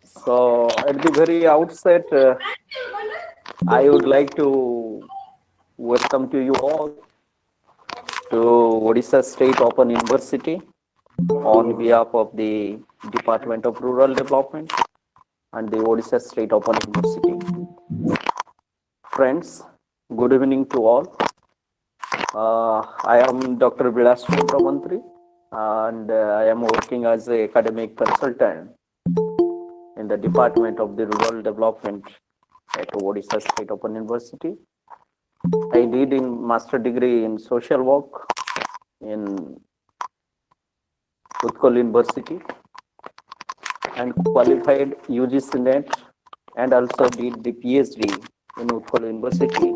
So at the very outset, I would like to welcome to you all to Odisha State Open University on behalf of the Department of Rural Development and the Odisha State Open University. Friends, good evening to all. I am Dr.BC from Montry, and I am working as an academic consultant in the Department of the Rural Development at Odisha State Open University. I did in master degree in social work in Utkal University and qualified UGC NET and also did the PhD in Utkal University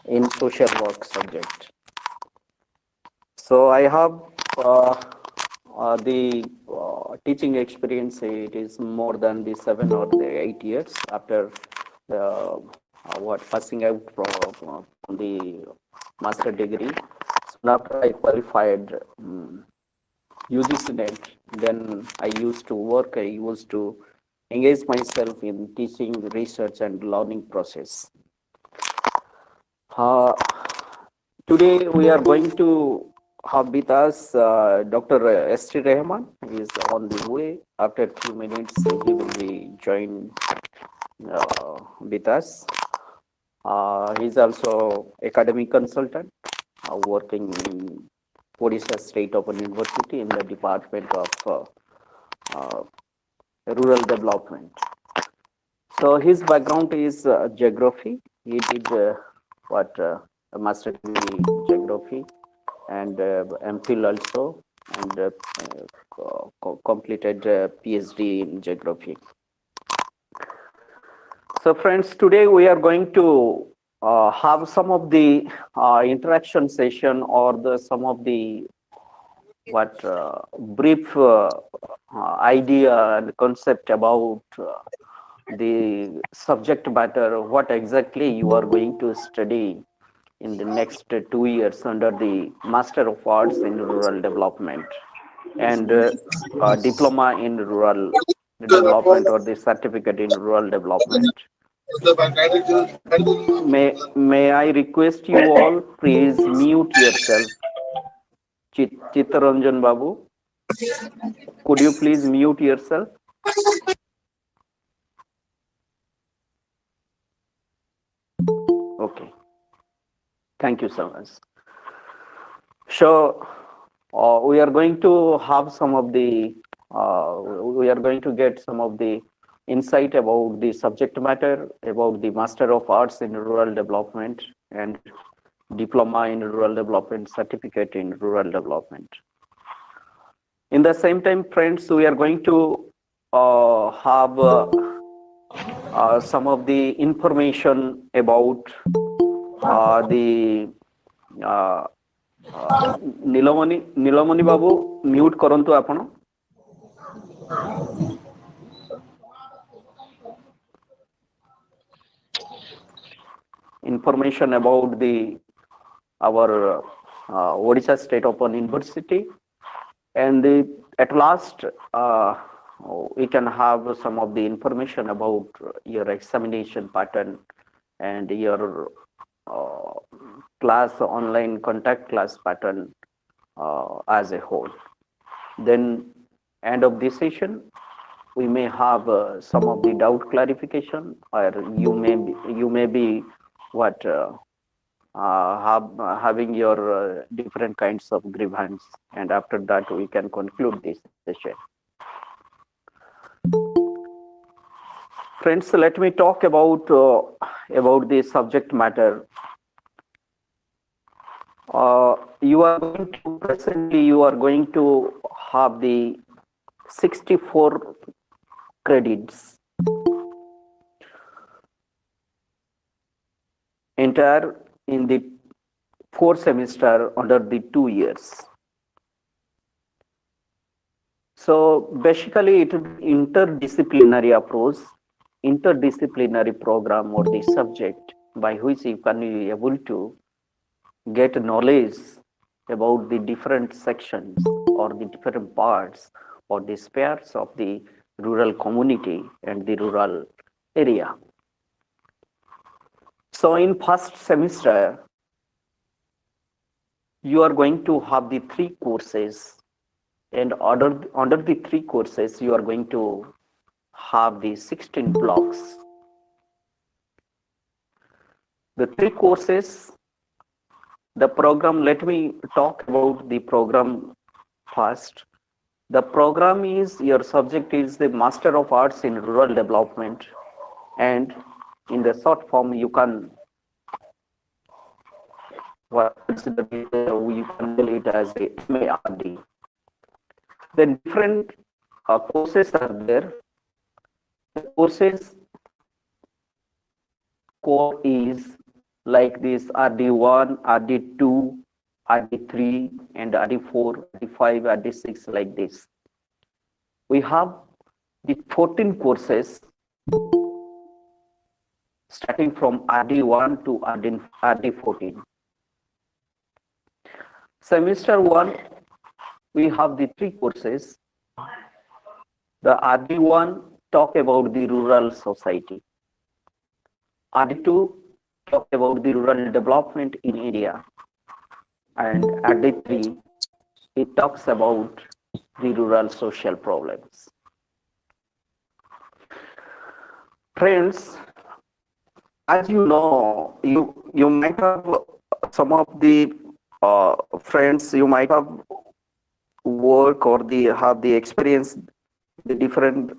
in social work subject. So I have the teaching experience. It is more than the 7 or the 8 years after passing out from the master degree. So after I qualified UGC NET, then I used to work. I used to engage myself in teaching, research, and learning process. Today we are going to have with us Dr.ST Rehman. He is on the way. After a few minutes, he will be joined with us. He is also academic consultant working in Odisha State Open University in the Department of Rural Development. So his background is geography. He did a master degree in geography and MPhil also, and completed PhD in geography. So friends, today we are going to have some of the interaction session or some of the brief idea and concept about the subject matter, what exactly you are going to study in the next 2 years under the Master of Arts in Rural Development and Diploma in Rural Development or the Certificate in Rural Development. May I request you all, please mute yourself. Chittaranjan Babu, could you please mute yourself? Okay. Thank you so much. So we are going to have some of the, we are going to get some of the insight about the subject matter, about the Master of Arts in Rural Development and Diploma in Rural Development, Certificate in Rural Development. In the same time, friends, we are going to have some of the information about the Nilamani Babu, mute karantu apana. Information about our Odisha State Open University, and at last we can have some of the information about your examination pattern and your class online contact class pattern as a whole. Then end of this session we may have some of the doubt clarification, or you may be having your different kinds of grievance, and after that we can conclude this session. Friends, let me talk about the subject matter. You are going to have the 64 credits entire in the 4th semester under the 2 years. So basically it is interdisciplinary approach, interdisciplinary program or the subject by which you can be able to get knowledge about the different sections or the different parts or the spheres of the rural community and the rural area. So in first semester, you are going to have the 3 courses, and under the 3 courses, you are going to have the 16 blocks. The 3 courses, the program, let me talk about the program first. The program is, your subject is the Master of Arts in Rural Development, and in the short form, you can consider it, we can tell it as a MARD. Then different courses are there. The courses core is like this: RD1, RD2, RD3, and RD4, RD5, RD6, like this. We have the 14 courses starting from RD1 to RD14. Semester 1, we have the 3 courses. The RD1 talk about the rural society. RD2 talk about the rural development in India. And RD3, it talks about the rural social problems. Friends, as you know, you might have some of the friends, you might have work or have the experience the different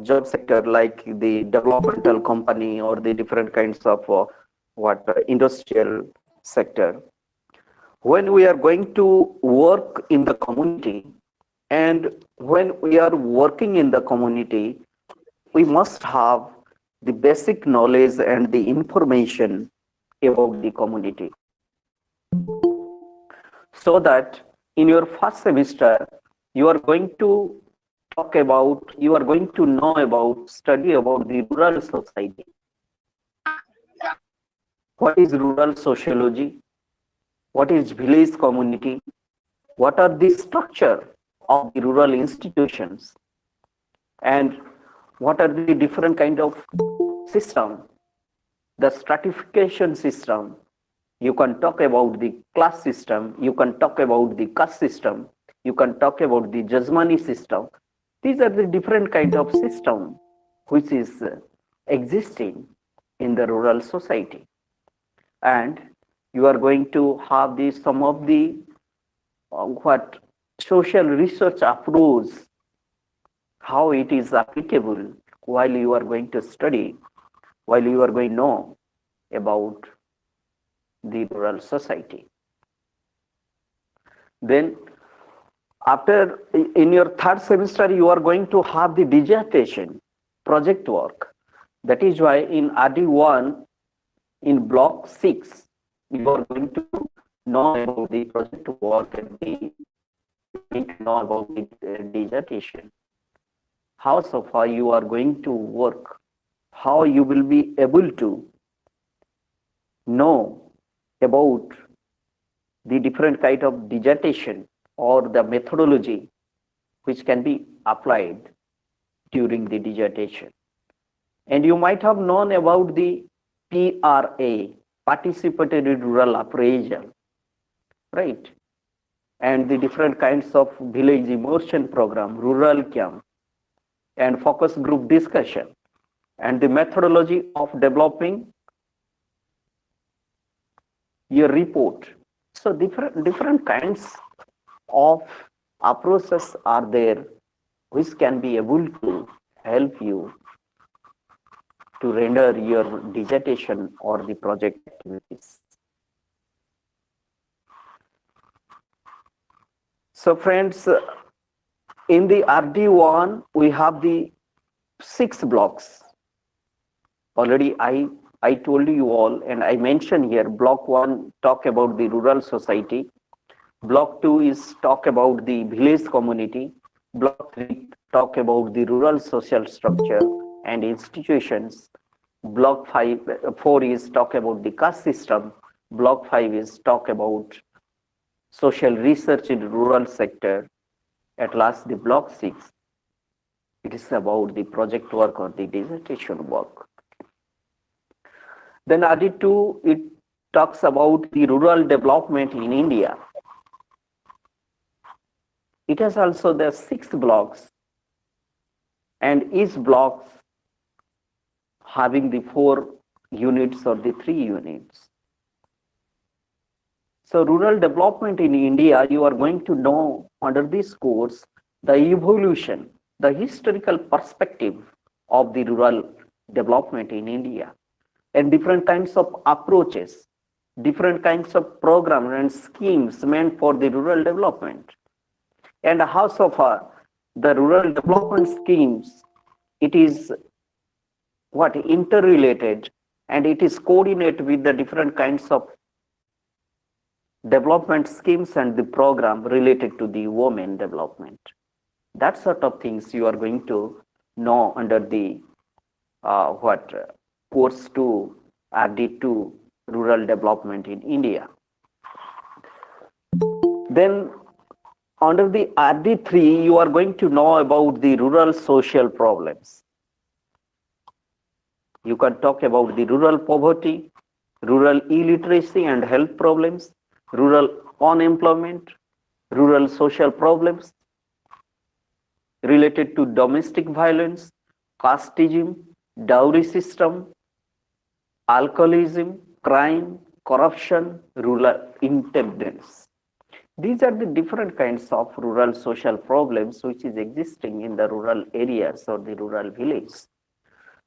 job sector, like the developmental company or the different kinds of industrial sector. When we are going to work in the community, and when we are working in the community, we must have the basic knowledge and the information about the community, so that in your first semester you are going to study about the rural society. What is rural sociology? What is village community? What are the structure of the rural institutions? And what are the different kind of system? The stratification system. You can talk about the class system. You can talk about the caste system. You can talk about the Jasmani system. These are the different kind of system which is existing in the rural society. And you are going to have some of the social research approach, how it is applicable while you are going to study, while you are going to know about the rural society. Then after, in your third semester, you are going to have the dissertation project work. That is why in RD1, in block 6, you are going to know about the project work and know about the dissertation. How so far you are going to work, how you will be able to know about the different kind of dissertation or the methodology which can be applied during the dissertation. And you might have known about the PRA, Participatory Rural Appraisal, right? And the different kinds of village immersion program, rural camp, and focus group discussion, and the methodology of developing your report. So different kinds of approaches are there which can be able to help you to render your dissertation or the project activities. So friends, in the RD1, we have the 6 blocks. Already I told you all, and I mentioned here, block 1 talk about the rural society. Block 2 is talk about the village community. Block 3 talk about the rural social structure and institutions. Block 4 is talk about the caste system. Block 5 is talk about social research in rural sector. At last, the block 6, it is about the project work or the dissertation work. Then RD 2, it talks about the rural development in India. It has also the 6 blocks, and each block having the 4 units or the 3 units. So rural development in India, you are going to know under this course the evolution, the historical perspective of the rural development in India, and different kinds of approaches, different kinds of programs and schemes meant for the rural development. And how so far the rural development schemes, it is what interrelated, and it is coordinated with the different kinds of development schemes and the program related to the women development. That sort of things you are going to know under the course 2 RD2 rural development in India. Then under the RD3 you are going to know about the rural social problems. You can talk about the rural poverty, rural illiteracy and health problems, rural unemployment, rural social problems related to domestic violence, casteism, dowry system, alcoholism, crime, corruption, rural interdependence. These are the different kinds of rural social problems which is existing in the rural areas or the rural village.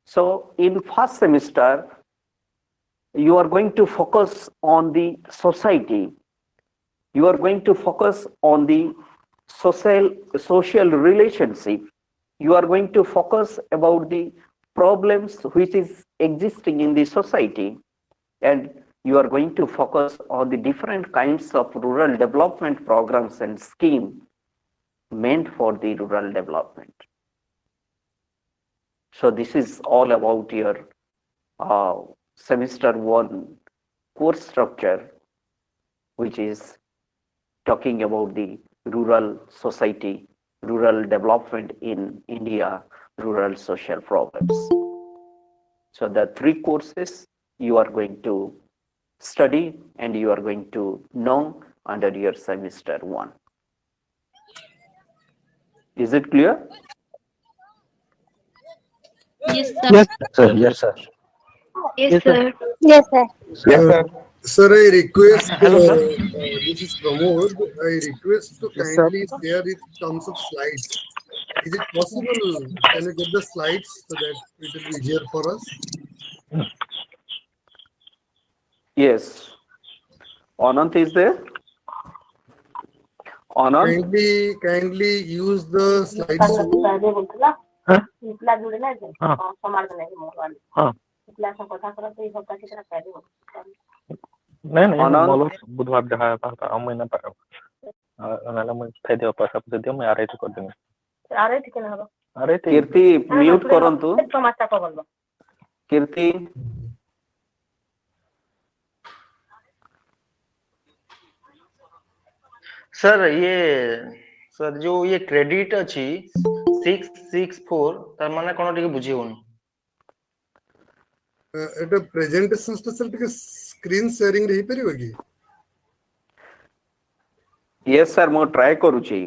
So in first semester, you are going to focus on the society. You are going to focus on the social relationship. You are going to focus about the problems which is existing in the society, and you are going to focus on the different kinds of rural development programs and schemes meant for the rural development. So this is all about your semester 1 course structure, which is talking about the rural society, rural development in India, rural social problems. So the 3 courses you are going to study and you are going to know under your semester 1. Is it clear? Yes, sir. Yes, sir. Yes, sir. Yes, sir. Yes, sir. Yes, sir. Sir, I request, Hello, sir. this is Pramod. I request to Yes, sir. kindly share in terms of slides. Is it possible? Can you get the slides so that it will be easier for us? Yes. Anant is there? Anant? Kindly use the slideshow. Huh? नहीं नहीं Anand? बोलो बुधवार जहाँ पाता हम महीना पाया नाला मैं थे दियो पैसा पैसे दियो मैं आ रही थी कर दूँगा आ रही थी क्या ना आ रही थी कीर्ति म्यूट करंतु कीर्ति सर जो ये क्रेडिट अछि 664 तार माने कोन टिके बुझी होन एटा प्रेजेंटेशन सर टिके स्क्रीन शेयरिंग रही परिबो की यस सर मो ट्राई करूची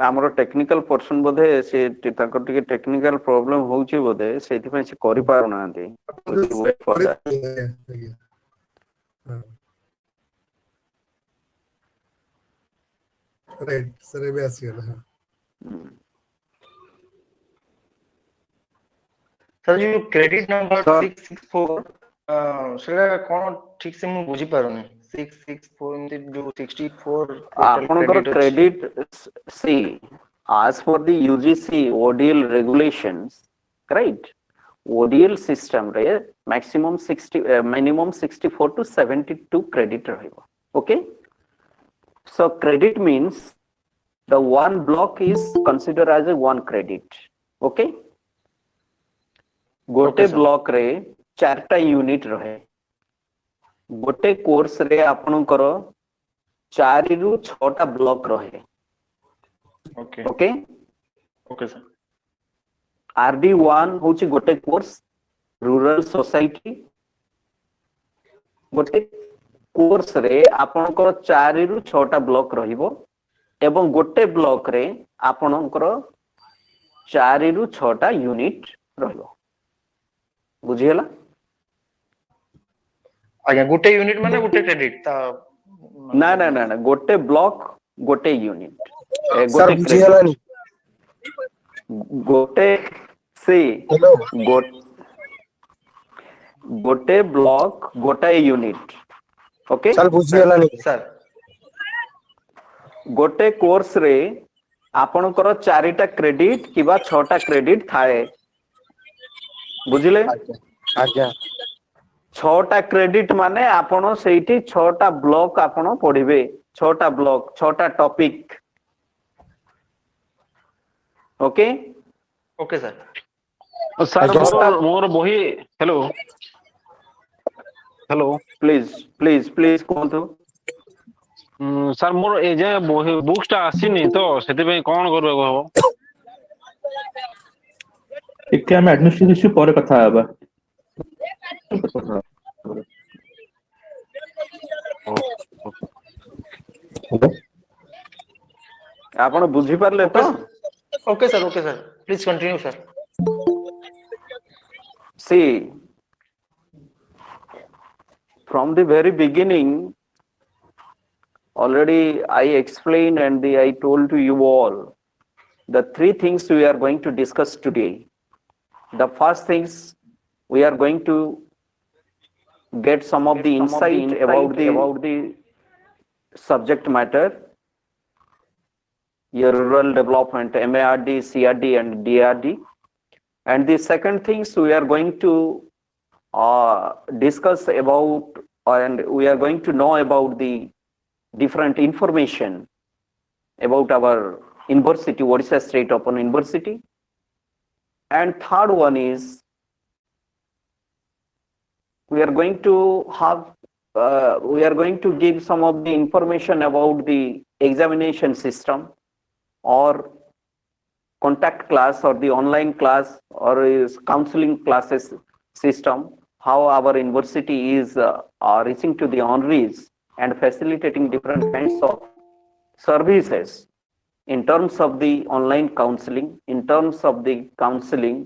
हमरो टेक्निकल पर्सन बोधे से ताकर टिके टेक्निकल प्रॉब्लम होउची बोधे सेति पे से करि पार नांती wait for that right sir ए बेस गला सर जो क्रेडिट नंबर 664 सेटा कोन ठीक से मु बुझी पारुनी 664 इनते जो 64 आपनकर क्रेडिट सी as for the UGC ODL regulations, right? ODL system रे maximum 60 minimum 64 to 72 credit रहेगा. Okay? So credit means the one block is considered as a one credit. Okay? गोटे ब्लॉक रे 4टा यूनिट रहे. गोटे कोर्स रे आपनकर 4 रु 6टा ब्लॉक रहे. Okay okay okay sir RD1 होची गोटे कोर्स रूरल सोसाइटी गोटे कोर्स रे आपनकर 4 रु 6टा ब्लॉक रहिबो एवं गोटे ब्लॉक रे आपनकर 4 रु 6टा यूनिट रहिबो बुझियला आज्ञा गोटे यूनिट माने गोटे क्रेडिट ता ना ना ना ना गोटे ब्लॉक गोटे यूनिट सर गोटे बुझियलानी गोटे से हेलो गोटे ब्लॉक गोटे यूनिट ओके सर बुझियलानी सर गोटे कोर्स रे आपनकर 4टा क्रेडिट किबा 6टा क्रेडिट थाए बुझिले आज्ञा आज्ञा 6टा क्रेडिट माने आपण सेठी 6टा ब्लॉक आपण पढिबे 6टा ब्लॉक 6टा topic okay okay sir sir आज्ञा मोर मोर बही hello hello please please please कोंतो सर मोर ए जे बही बुक्स टा आसीनी तो सेति पे कोन करबो हबो ଟିକେ ଆମେ ଆଡମିନିଷ୍ଟ୍ରେଟିଭ ଇସ୍ୟୁ ପରେ କଥା ହେବା आपण बुझी पारले तो okay sir please continue sir see from the very beginning already I explained and I told to you all the 3 things we are going to discuss today. The first things we are going to get some of the insight about the subject matter, your rural development, MARD, CRD and DRD. And the second things we are going to discuss about and we are going to know about the different information about our university, Odisha State Open University. And third one is we are going to have we are going to give some of the information about the examination system or contact class or the online class or is counseling classes system, how our university is reaching to the honorees and facilitating different kinds of services in terms of the online counseling, in terms of the counseling,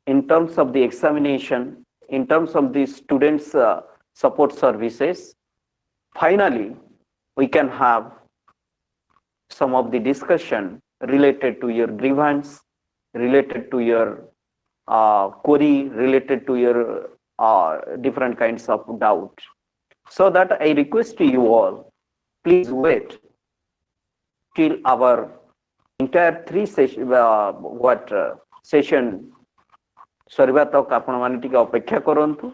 in terms of the examination, in terms of the students' support services. Finally, we can have some of the discussion related to your grievance, related to your query, related to your different kinds of doubt. So that I request to you all, please wait till our entire 3 session session सरिबा तक आपण माने टिके अपेक्षा करंतु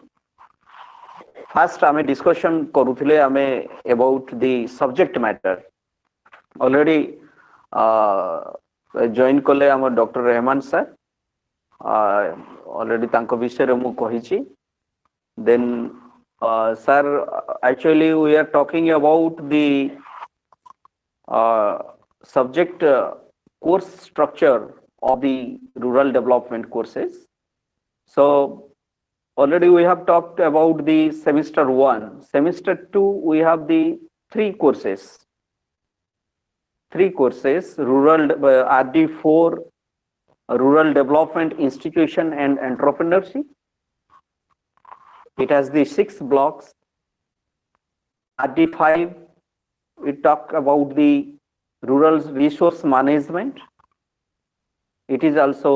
first आमे discussion करूथिले आमे about the subject matter already join कले हम डॉक्टर रहमान सर ऑलरेडी तांको विषय रे मु कहिछि then sir actually we are talking about the subject course structure of the rural development courses. So already we have talked about the semester 1. Semester 2 we have the 3 courses. 3 courses, rural RD4, rural development institution and entrepreneurship. It has the 6 blocks. RD5 we talk about the rural resource management. It is also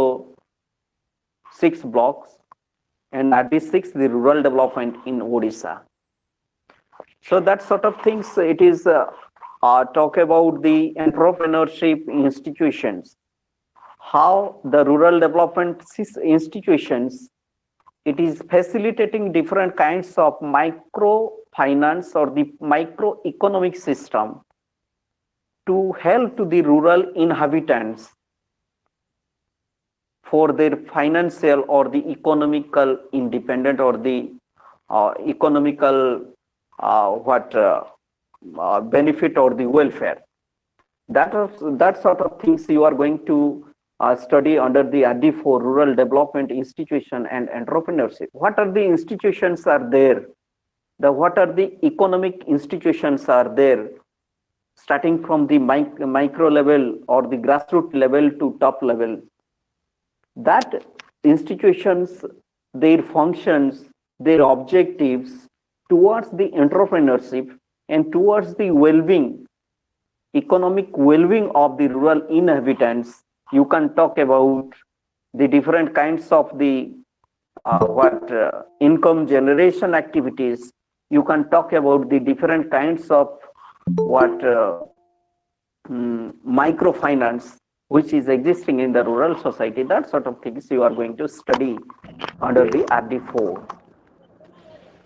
6 blocks, and RD6 the rural development in Odisha. So that sort of things, it is talk about the entrepreneurship institutions, how the rural development institutions, it is facilitating different kinds of microfinance or the microeconomic system to help to the rural inhabitants for their financial or the economical independent or the economical benefit or the welfare. That sort of things you are going to study under the RD4, Rural Development Institution and Entrepreneurship. What are the institutions are there? What are the economic institutions are there, starting from the micro level or the grassroots level to top level? That institutions, their functions, their objectives towards the entrepreneurship and towards the well-being, economic well-being of the rural inhabitants. You can talk about the different kinds of the income generation activities. You can talk about the different kinds of microfinance which is existing in the rural society. That sort of things you are going to study under the RD4.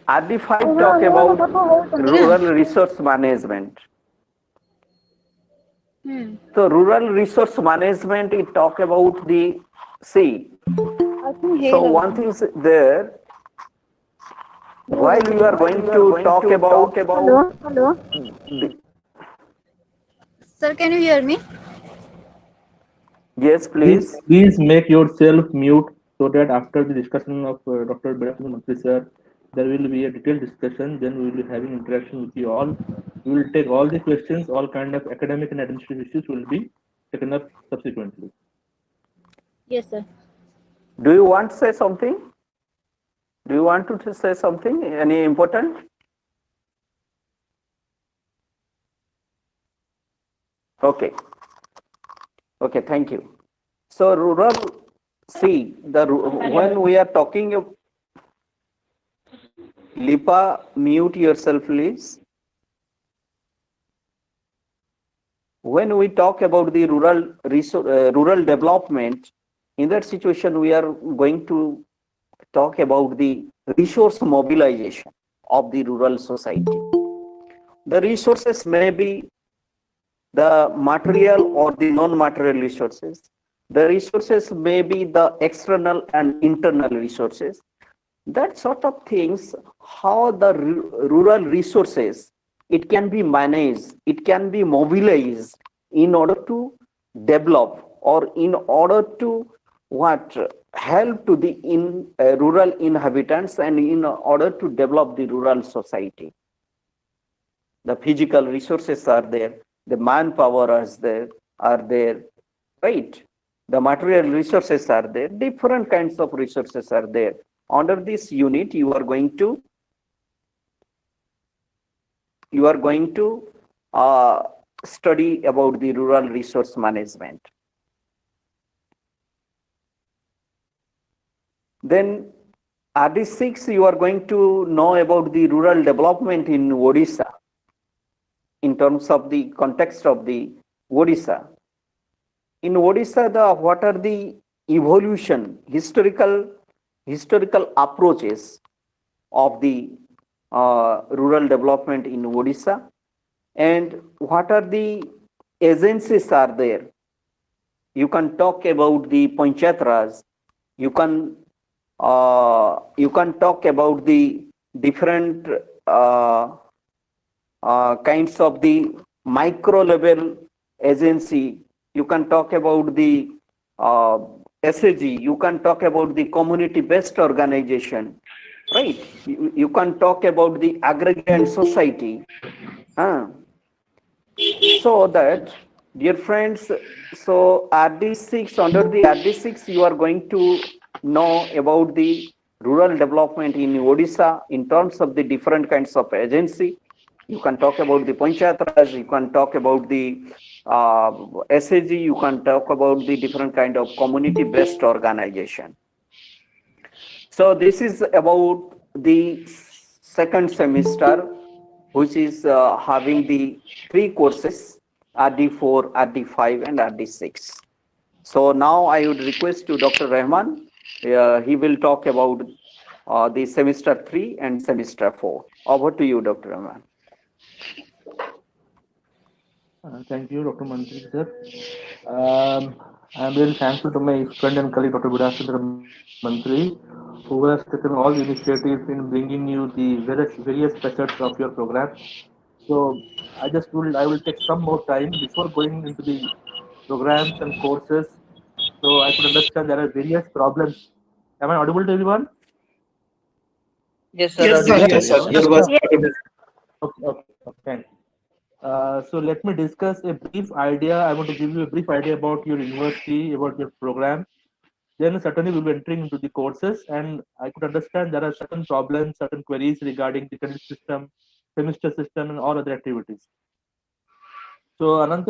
RD5 talk about rural resource management. So rural resource management, it talk about the sea. So one thing is there, while we are going to talk about Hello. Sir, can you hear me? Yes, please. Please make yourself mute so that after the discussion of Dr. Montry sir, there will be a detailed discussion. Then we will be having interaction with you all. We will take all the questions, all kind of academic and administrative issues will be taken up subsequently. Yes, sir. Do you want to say something? Do you want to say something? Any important? Okay. Okay, thank you. So rural, see, when we are talking of, Lipa, mute yourself, please. When we talk about the rural development, in that situation, we are going to talk about the resource mobilization of the rural society. The resources may be the material or the non-material resources. The resources may be the external and internal resources. That sort of things, how the rural resources, it can be managed, it can be mobilized in order to develop or in order to help to the rural inhabitants and in order to develop the rural society. The physical resources are there, the manpower is there, right? The material resources are there, different kinds of resources are there. Under this unit, you are going to study about the rural resource management. Then RD6, you are going to know about the rural development in Odisha in terms of the context of the Odisha. In Odisha, what are the evolution, historical approaches of the rural development in Odisha, and what are the agencies are there? You can talk about the Panchayat Raj. You can talk about the different kinds of the micro level agency. You can talk about the SAG. You can talk about the community based organization, right? You can talk about the aggregate society. So that, dear friends, so RD6, under the RD6, you are going to know about the rural development in Odisha in terms of the different kinds of agency. You can talk about the Panchayat Raj, you can talk about the SAG, you can talk about the different kind of community-based organization. So this is about the second semester, which is having the 3 courses, RD4, RD5 and RD6. So now I would request to Dr. Rehman, he will talk about the semester 3 and semester 4. Over to you, Dr. Rehman. Thank you, Dr. Montry sir. I am really thankful to my friend and colleague, Dr. Montry, who has taken all the initiatives in bringing you the various facets of your program. So I will take some more time before going into the programs and courses. So I could understand there are various problems. Am I audible to everyone? Yes, sir. Yes, sir. Audible. Yes, Yes, sir. sir. Your voice audible. Okay, thanks. So let me discuss a brief idea. I want to give you a brief idea about your university, about your program. Then certainly we'll be entering into the courses, and I could understand there are certain problems, certain queries regarding the credit system, semester system, and all other activities. So Anant,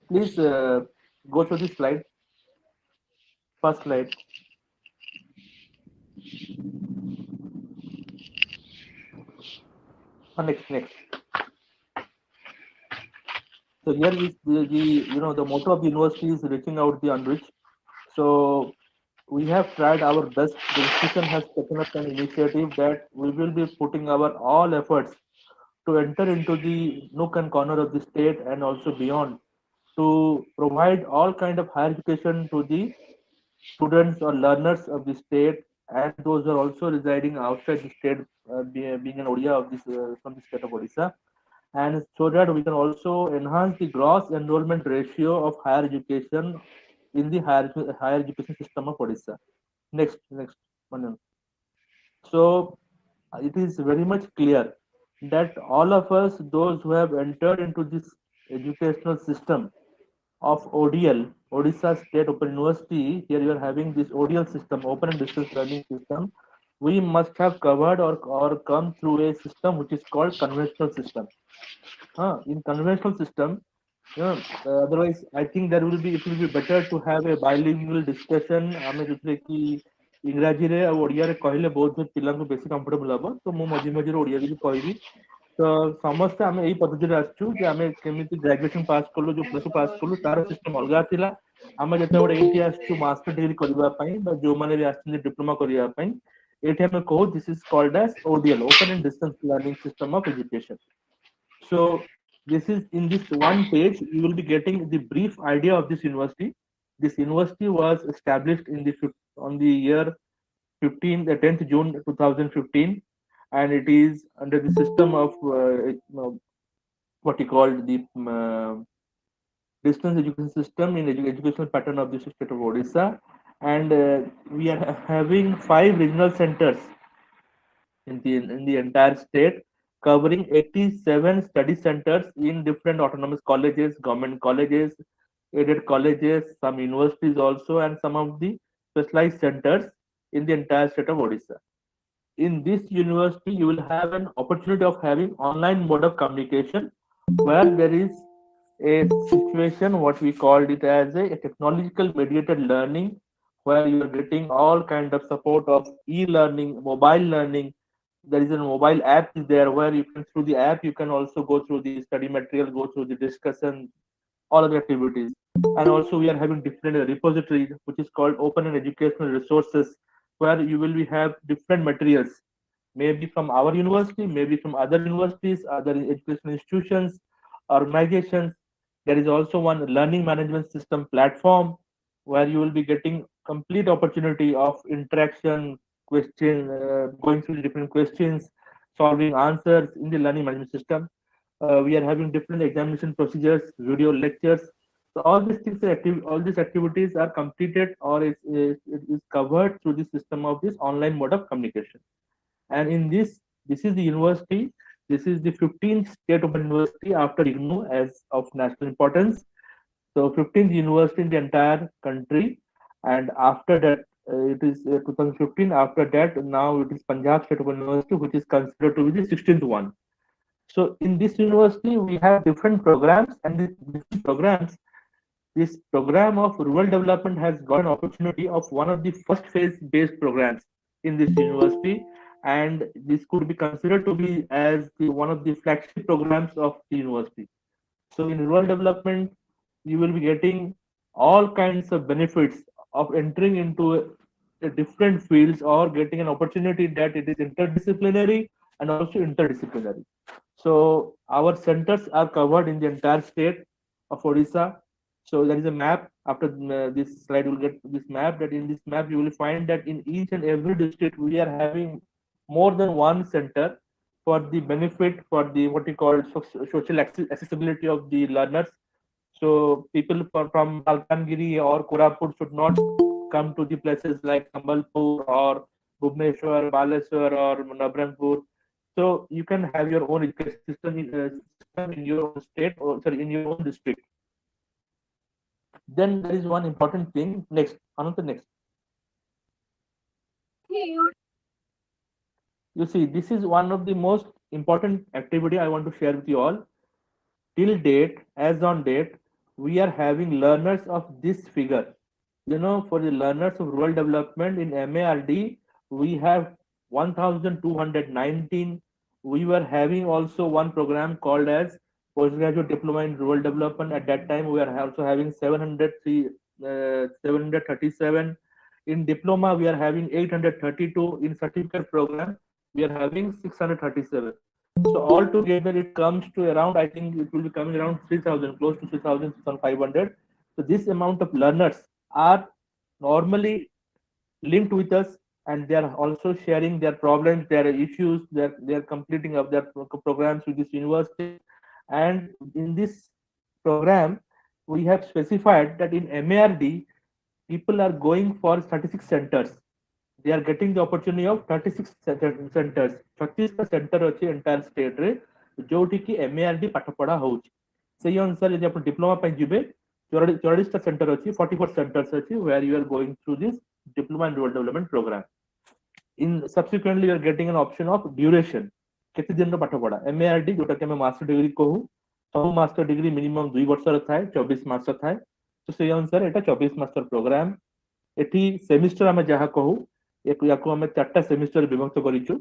please go through this slide. First slide. Next. So here is the motto of the university is reaching out the unreached. So we have tried our best. The institution has taken up an initiative that we will be putting our all efforts to enter into the nook and corner of the state and also beyond to provide all kind of higher education to the students or learners of the state and those who are also residing outside the state, being an Odia of this from the state of Odisha, and so that we can also enhance the gross enrollment ratio of higher education in the higher education system of Odisha. Next, Manan. So it is very much clear that all of us, those who have entered into this educational system of ODL, Odisha State Open University, here you are having this ODL system, open and distance learning system, we must have covered or come through a system which is called conventional system. In conventional system, otherwise I think it will be better to have a bilingual discussion. ଆମେ ଯୋଉଥିରେ କି ଇଂରାଜୀରେ ଆଉ ଓଡ଼ିଆରେ କହିଲେ ବହୁତ ପିଲାଙ୍କୁ ବେଶୀ କମ୍ଫର୍ଟେବଲ ହବ ତ ମୁଁ ମଝିରେ ଓଡ଼ିଆରେ ବି କହିବି ତ ସମସ୍ତେ ଆମେ ଏଇ ପଦ୍ଧତିରେ ଆସିଛୁ ଯେ ଆମେ କେମିତି ଗ୍ରାଜୁଏସନ ପାସ୍ କଲୁ ଯୋଉ ପ୍ଲସ୍ ପାସ୍ କଲୁ ତାର ସିଷ୍ଟମ ଅଲଗା ଥିଲା ଆମେ ଯେତେବେଳେ ଏଇଠି ଆସିଛୁ ମାଷ୍ଟର ଡିଗ୍ରୀ କରିବା ପାଇଁ ବା ଯୋଉମାନେ ବି ଆସିଛନ୍ତି ଡିପ୍ଲୋମା କରିବା ପାଇଁ ଏଇଠି ଆମେ କହୁ ଦିସ୍ ଇଜ କଲ୍ଡ ଆସ୍ ODL open and distance learning system of education. So this is in this one page, you will be getting the brief idea of this university. This university was established in on the year the 10th June 2015, and it is under the system of what you call the distance education system in educational pattern of the state of Odisha, and we are having 5 regional centers in the entire state, covering 87 study centers in different autonomous colleges, government colleges, aided colleges, some universities also, and some of the specialized centers in the entire state of Odisha. In this university, you will have an opportunity of having online mode of communication where there is a situation, what we called it as a technological mediated learning, where you are getting all kind of support of e-learning, mobile learning. There is a mobile app is there where you can through the app you can also go through the study material, go through the discussion, all other activities. And also we are having different repositories which is called open and educational resources, where you will be have different materials, maybe from our university, maybe from other universities, other educational institutions, organizations. There is also one learning management system platform where you will be getting complete opportunity of interaction, going through the different questions, solving answers in the learning management system. We are having different examination procedures, video lectures. So all these things, all these activities are completed or is covered through the system of this online mode of communication. And in this is the university. This is the 15th state open university after IGNOU as of national importance. So 15th university in the entire country, and after that it is 2015. After that, now it is Punjab State Open University, which is considered to be the 16th one. So in this university, we have different programs, and these programs, this program of rural development has got an opportunity of one of the first phase based programs in this university, and this could be considered to be as one of the flagship programs of the university. So in rural development, you will be getting all kinds of benefits of entering into different fields or getting an opportunity that it is interdisciplinary and also interdisciplinary. So our centers are covered in the entire state of Odisha. So there is a map. After this slide, you will get this map. That in this map, you will find that in each and every district, we are having more than one center for the benefit for the what we call social accessibility of the learners. So people from Malkangiri or Koraput should not come to the places like Sambalpur or Bhubaneswar, Baleswar or Nabranpur. So you can have your own education system in your own state or sorry in your own district. Then there is one important thing. Next, another next. You see, this is one of the most important activity I want to share with you all. Till date, as on date, we are having learners of this figure. You know, for the learners of rural development in MARD, we have 1,219. We were having also one program called as postgraduate diploma in rural development. At that time, we are also having 737. In diploma, we are having 832. In certificate program, we are having 637. So altogether, it comes to around, I think it will be coming around 3,000, close to 3,000, 3,500. So this amount of learners are normally linked with us, and they are also sharing their problems, their issues, they are completing of their programs with this university. And in this program, we have specified that in MARD, people are going for 36 centers. They are getting the opportunity of 36 centers. 36 center ଅଛି entire state ରେ ଯୋଉଠି କି MARD ପାଠ ପଢା ହଉଛି। ସେଇ ଅନୁସାରେ ଯଦି ଆପଣ ଡିପ୍ଲୋମା ପାଇଁ ଯିବେ 44ଟା ସେଣ୍ଟର ଅଛି, 44 centers ଅଛି where you are going through this diploma in rural development program. In subsequently you are getting an option of duration. କେତେ ଦିନର ପାଠ ପଢା MARD ଯୋଉଟା କି ଆମେ ମାଷ୍ଟର ଡିଗ୍ରୀ କହୁ, ସବୁ ମାଷ୍ଟର ଡିଗ୍ରୀ ମିନିମମ୍ 2 ବର୍ଷର ଥାଏ, 24 ମାସ ଥାଏ। ତ ସେଇ ଅନୁସାରେ ଏଟା 24 ମାସର ପ୍ରୋଗ୍ରାମ। ଏଠି ସେମିଷ୍ଟର ଆମେ ଯାହା କହୁ याको हमें 4टा सेमिस्टर विभक्त करिछु,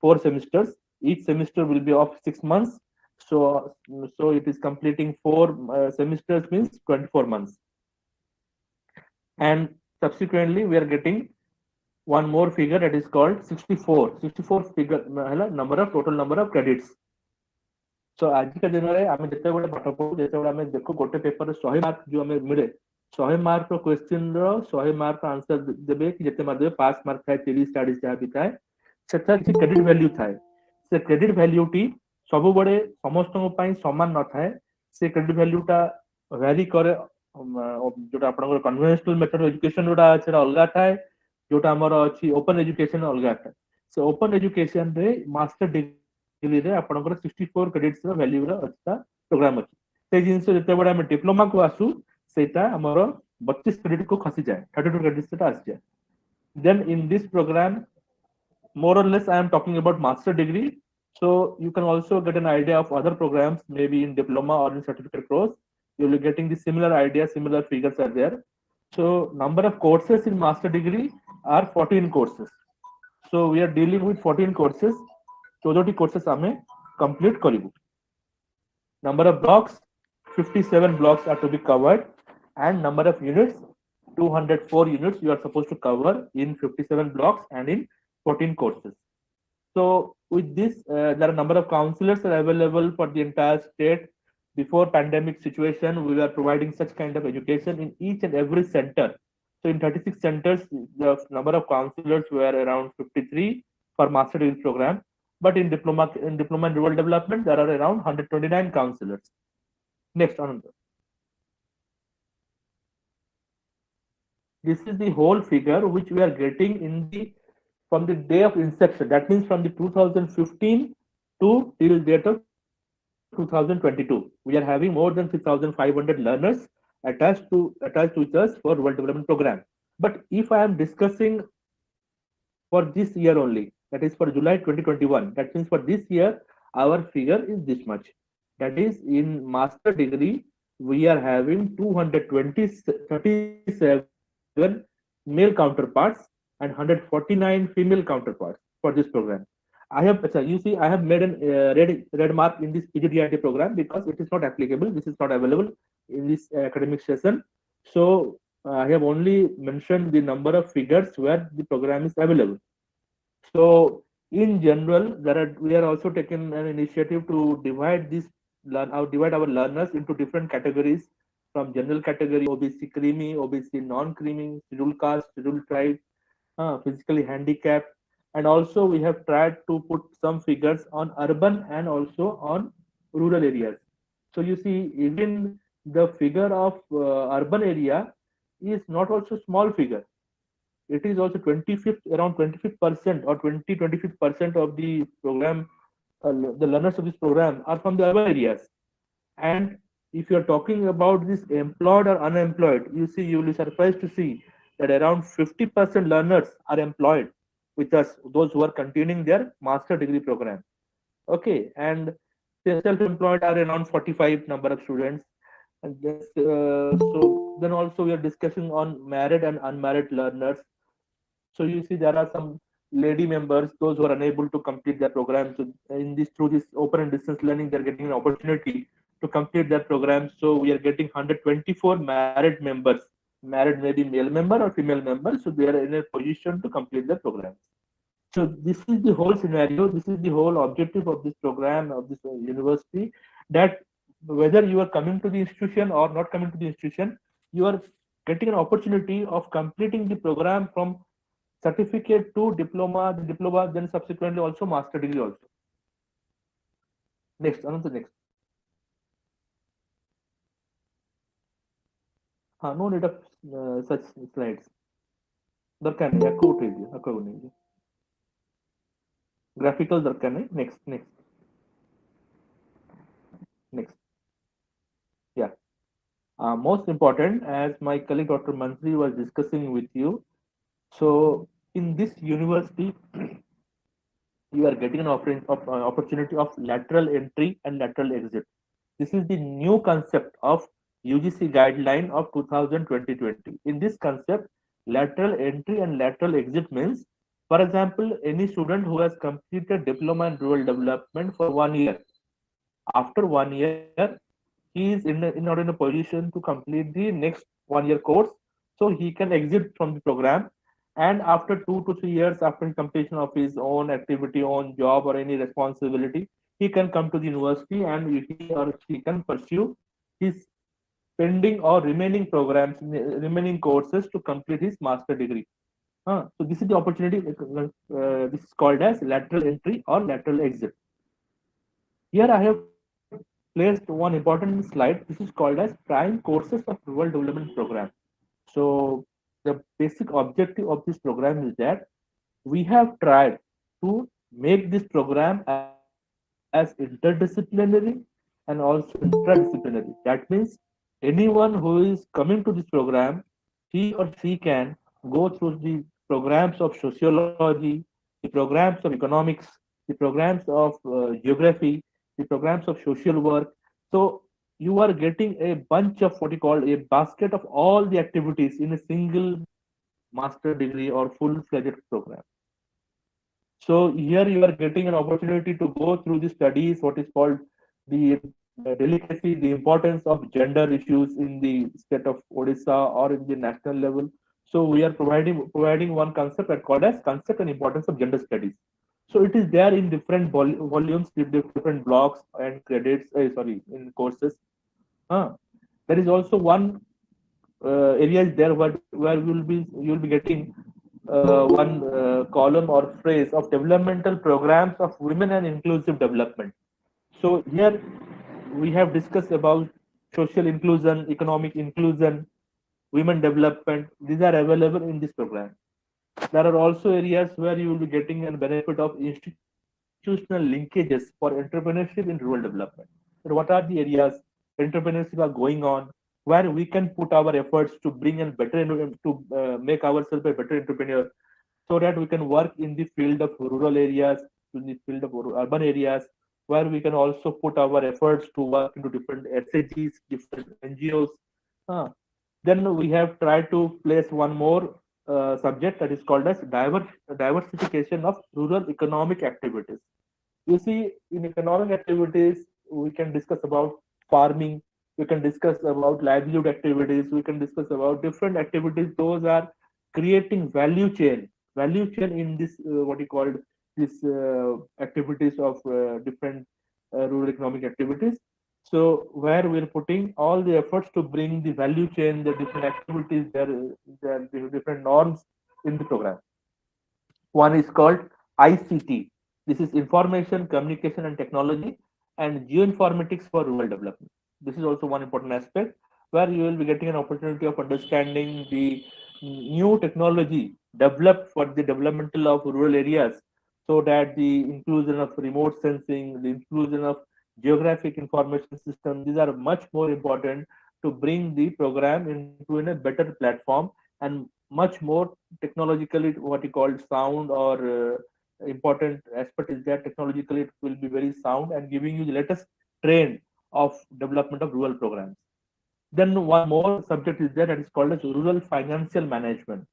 4 semesters. Each semester will be of 6 months. So it is completing 4 semesters means 24 months. And subsequently we are getting one more figure that is called 64. 64 figure total number of credits. So आज का दिन रे आमे जते बेले पाठ पढु, जते बेले आमे देखो गोटे पेपर रे 100 मार्क जो हमें मिले, 100 मार्क रो क्वेश्चन रो 100 मार्क आंसर देबे कि जते मार देबे पास मार्क थाए 30 40 जहा भी थाए सेटा कि क्रेडिट वैल्यू थाए। से क्रेडिट वैल्यू टी सब बडे समस्त पई समान न थाए। से क्रेडिट वैल्यू टा वेरी करे जोटा आपन कन्वेंशनल मेथड एजुकेशन जोटा सेटा अलगा थाए, जोटा हमर अछि ओपन एजुकेशन अलगा थाए। से ओपन एजुकेशन रे मास्टर डिग्री रे आपनकर 64 क्रेडिट्स रो वैल्यू रो अच्छा प्रोग्राम अछि। से जिंस जते बडे हम डिप्लोमा को आसु सेटा हमर 32 क्रेडिट को खसी जाए, 32 क्रेडिट्स सेटा आस जाए। Then in this program, more or less I am talking about master degree. So you can also get an idea of other programs, maybe in diploma or in certificate course. You'll be getting the similar idea, similar figures are there. So number of courses in master degree are 14 courses. So we are dealing with 14 courses. 14 courses ame complete karibu. Number of blocks, 57 blocks are to be covered, and number of units, 204 units you are supposed to cover in 57 blocks and in 14 courses. So with this, there are a number of counselors are available for the entire state. Before pandemic situation, we were providing such kind of education in each and every center. So in 36 centers, the number of counselors were around 53 for master degree program. But in diploma in rural development, there are around 129 counselors. Next, Anand. This is the whole figure which we are getting in the from the day of inception. That means from the 2015 to till date of 2022. We are having more than 3,500 learners attached with us for rural development program. But if I am discussing for this year only, that is for July 2021, that means for this year, our figure is this much. That is in master degree, we are having 237 male counterparts and 149 female counterparts for this program. I have made an red mark in this PGDRD program because it is not applicable. This is not available in this academic session. So I have only mentioned the number of figures where the program is available. So in general, we are also taking an initiative to divide our learners into different categories, from general category, OBC creamy, OBC non-creamy, scheduled caste, scheduled tribe, physically handicapped. And also we have tried to put some figures on urban and also on rural areas. So you see, even the figure of urban area is not also small figure. It is also 25th, around 25% or 25% of the program, the learners of this program are from the urban areas. And if you're talking about this employed or unemployed, you see, you will be surprised to see that around 50% learners are employed with us, those who are continuing their master degree program. Okay, and the self-employed are around 45 number of students. And so then also we are discussing on married and unmarried learners. So you see, there are some lady members, those who are unable to complete their program. So in this, through this open and distance learning, they're getting an opportunity to complete their program. So we are getting 124 married members. Married maybe male member or female member. So they are in a position to complete their program. So this is the whole scenario. This is the whole objective of this program of this university. That whether you are coming to the institution or not coming to the institution, you are getting an opportunity of completing the program from certificate to diploma, the diploma, then subsequently also master degree also. Next, another next. No need of such slides. दरकार नहीं आपको उठे दिए आपको नहीं graphical दरकार नहीं. Next. Yeah. Most important, as my colleague Dr. Montry was discussing with you. So in this university, you are getting an opportunity of lateral entry and lateral exit. This is the new concept of UGC guideline of 2020. In this concept, lateral entry and lateral exit means, for example, any student who has completed diploma in rural development for 1 year. After 1 year, he is not in a position to complete the next 1 year course. So he can exit from the program. And after 2 to 3 years, after completion of his own activity, own job, or any responsibility, he can come to the university and he or she can pursue his pending or remaining programs, remaining courses to complete his master degree. So this is the opportunity. This is called as lateral entry or lateral exit. Here I have placed one important slide. This is called as prime courses of rural development program. So the basic objective of this program is that we have tried to make this program as interdisciplinary and also intradisciplinary. That means anyone who is coming to this program, he or she can go through the programs of sociology, the programs of economics, the programs of geography, the programs of social work. So you are getting a bunch of what you call a basket of all the activities in a single master degree or full-fledged program. So here you are getting an opportunity to go through the studies, what is called the delicacy, the importance of gender issues in the state of Odisha or in the national level. So we are providing one concept that called as concept and importance of gender studies. So it is there in different volumes, different blocks and credits. In courses. There is also one area is there where you will be getting one column or phrase of developmental programs of women and inclusive development. So here we have discussed about social inclusion, economic inclusion, women development. These are available in this program. There are also areas where you will be getting a benefit of institutional linkages for entrepreneurship in rural development. So what are the areas entrepreneurship are going on, where we can put our efforts to bring in better, to make ourselves a better entrepreneur, so that we can work in the field of rural areas, in the field of urban areas, where we can also put our efforts to work into different SAGs, different NGOs. Then we have tried to place one more subject that is called as diversification of rural economic activities. You see, in economic activities, we can discuss about farming, we can discuss about livelihood activities, we can discuss about different activities. Those are creating value chain in this what you call this activities of different rural economic activities. So where we're putting all the efforts to bring the value chain, the different activities, the different norms in the program. One is called ICT. This is Information, Communication and Technology, and Geoinformatics for Rural Development. This is also one important aspect where you will be getting an opportunity of understanding the new technology developed for the developmental of rural areas, so that the inclusion of remote sensing, the inclusion of geographic information system, these are much more important to bring the program into in a better platform and much more technologically what you call sound or important aspect is that technologically it will be very sound and giving you the latest trend of development of rural programs. Then one more subject is there that is called as rural financial management.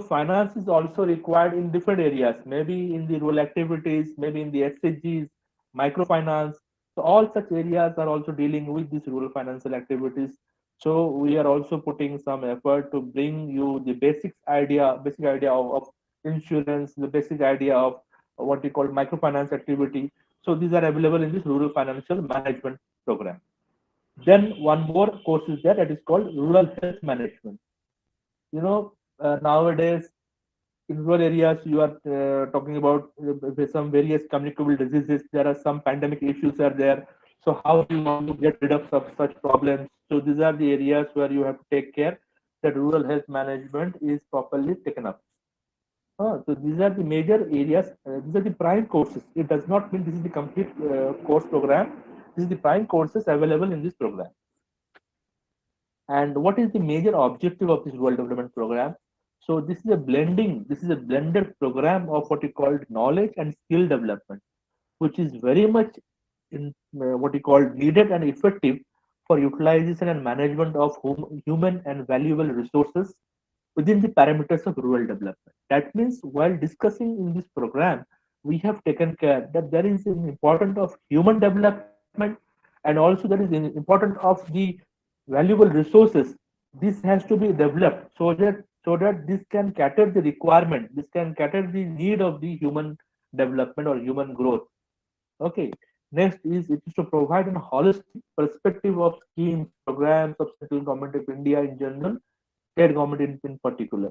Finance is also required in different areas, maybe in the rural activities, maybe in the SHGs, microfinance. So all such areas are also dealing with these rural financial activities. So we are also putting some effort to bring you the basic idea of insurance, the basic idea of what we call microfinance activity. So these are available in this rural financial management program. Then one more course is there that is called rural health management. Nowadays in rural areas you are talking about some various communicable diseases. There are some pandemic issues are there. So how do you want to get rid of such problems? So these are the areas where you have to take care that rural health management is properly taken up. So these are the major areas. These are the prime courses. It does not mean this is the complete course program. This is the prime courses available in this program. And what is the major objective of this rural development program? So this is a blended program of what you call knowledge and skill development, which is very much in what you call needed and effective for utilization and management of human and valuable resources within the parameters of rural development. That means while discussing in this program, we have taken care that there is an importance of human development and also there is an importance of the valuable resources. This has to be developed so that this can cater the requirement, this can cater the need of the human development or human growth. Okay. Next it is to provide a holistic perspective of schemes, programs of central government of India in general, state government in particular,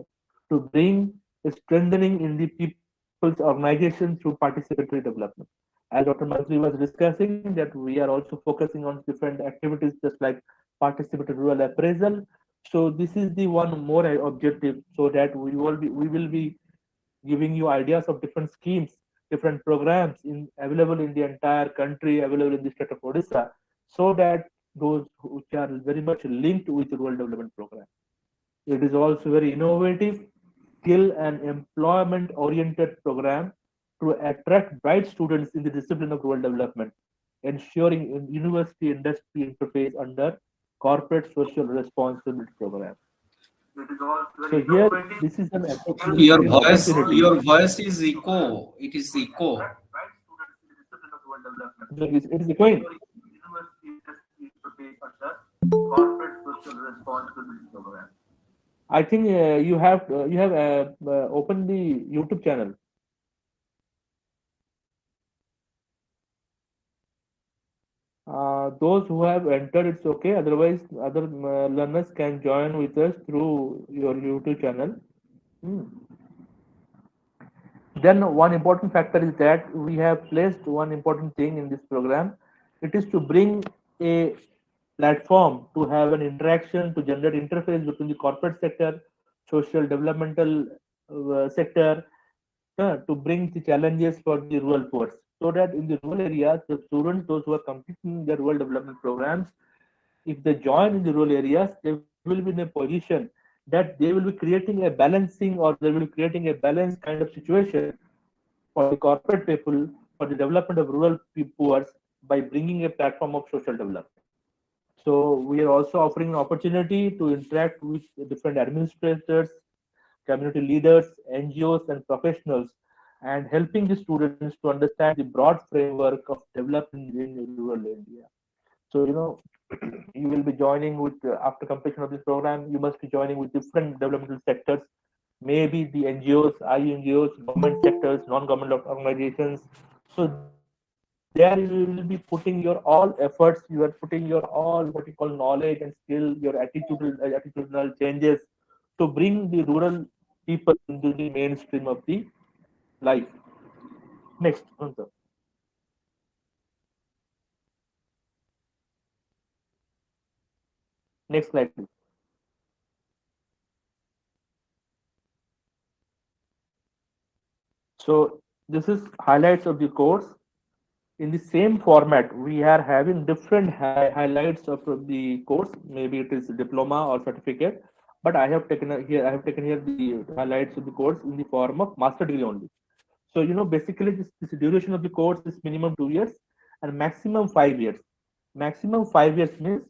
to bring a strengthening in the people's organization through participatory development. As Dr. Montry was discussing, that we are also focusing on different activities just like participatory rural appraisal. So this is the one more objective, so that we will be giving you ideas of different schemes, different programs available in the entire country, available in the state of Odisha, so that those which are very much linked with the rural development program. It is also very innovative, skill and employment oriented program to attract bright students in the discipline of rural development, ensuring university industry interface under corporate social responsibility program. So here, this is an Your voice, opportunity. your voice is echo. It is echo. It is echoing. I think you have opened the YouTube channel. Those who have entered, it's okay. Otherwise, other learners can join with us through your YouTube channel. Then one important factor is that we have placed one important thing in this program. It is to bring a platform to have an interaction, to generate interface between the corporate sector, social developmental sector, to bring the challenges for the rural poor, so that in the rural areas, the students, those who are completing the rural development programs, if they join in the rural areas, they will be in a position that they will be creating a balancing, or they will be creating a balanced kind of situation for the corporate people, for the development of rural poor, by bringing a platform of social development. So we are also offering an opportunity to interact with different administrators, community leaders, NGOs, and professionals, and helping the students to understand the broad framework of development in rural India. So, you will be joining with, after completion of this program, you must be joining with different developmental sectors, maybe the NGOs, INGOs, government sectors, non-government organizations. So there you will be putting your all efforts, you are putting your all what you call knowledge and skill, your attitudinal changes to bring the rural people into the mainstream of the life. Next, Gunther. Next slide, please. So this is highlights of the course. In the same format, we are having different highlights of the course. Maybe it is diploma or certificate, but I have taken here. I have taken here the highlights of the course in the form of master degree only. So basically, this duration of the course is minimum 2 years and maximum 5 years. Maximum 5 years means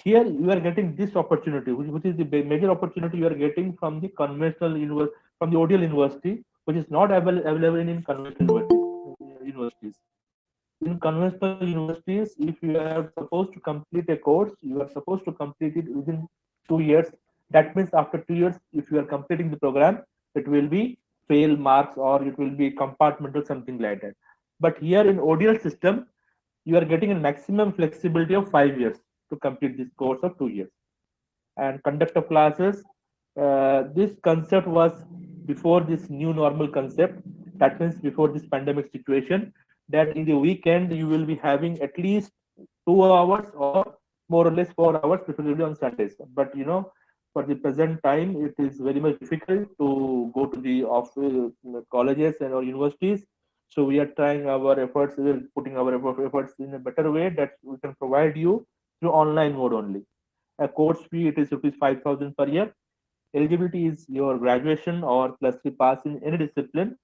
here you are getting this opportunity, which is the major opportunity you are getting from the conventional university, from the ODL university, which is not available in conventional universities. In conventional universities, if you are supposed to complete a course, you are supposed to complete it within 2 years. That means after 2 years, if you are completing the program, it will be fail marks or it will be compartmental, something like that. But here in ODL system, you are getting a maximum flexibility of 5 years to complete this course of 2 years. And conduct of classes, this concept was before this new normal concept. That means before this pandemic situation, that in the weekend you will be having at least 2 hours or more or less 4 hours, preferably on Sundays. But for the present time, it is very much difficult to go to the office, colleges and or universities. So we are trying our efforts, we are putting our efforts in a better way that we can provide you through online mode only. A course fee, it is rupees 5,000 per year. Eligibility is your graduation or plus 3 pass in any discipline.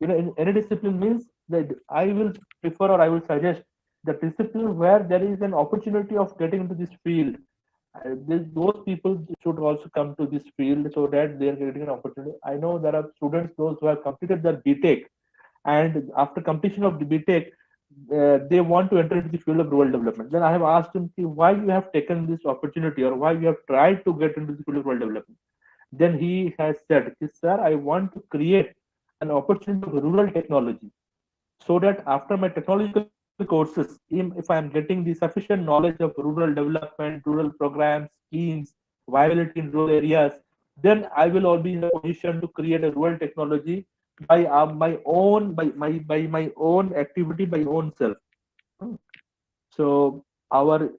In any discipline means that I will prefer or I will suggest the discipline where there is an opportunity of getting into this field. Those people should also come to this field so that they are getting an opportunity. I know there are students, those who have completed their BTech, and after completion of the BTech, they want to enter into the field of rural development. Then I have asked him why you have taken this opportunity or why you have tried to get into the field of rural development. Then he has said, sir, I want to create an opportunity of rural technology so that after my technological courses, if I am getting the sufficient knowledge of rural development, rural programs, schemes, viability in rural areas, then I will all be in a position to create a rural technology by my own by my own activity, by own self. So our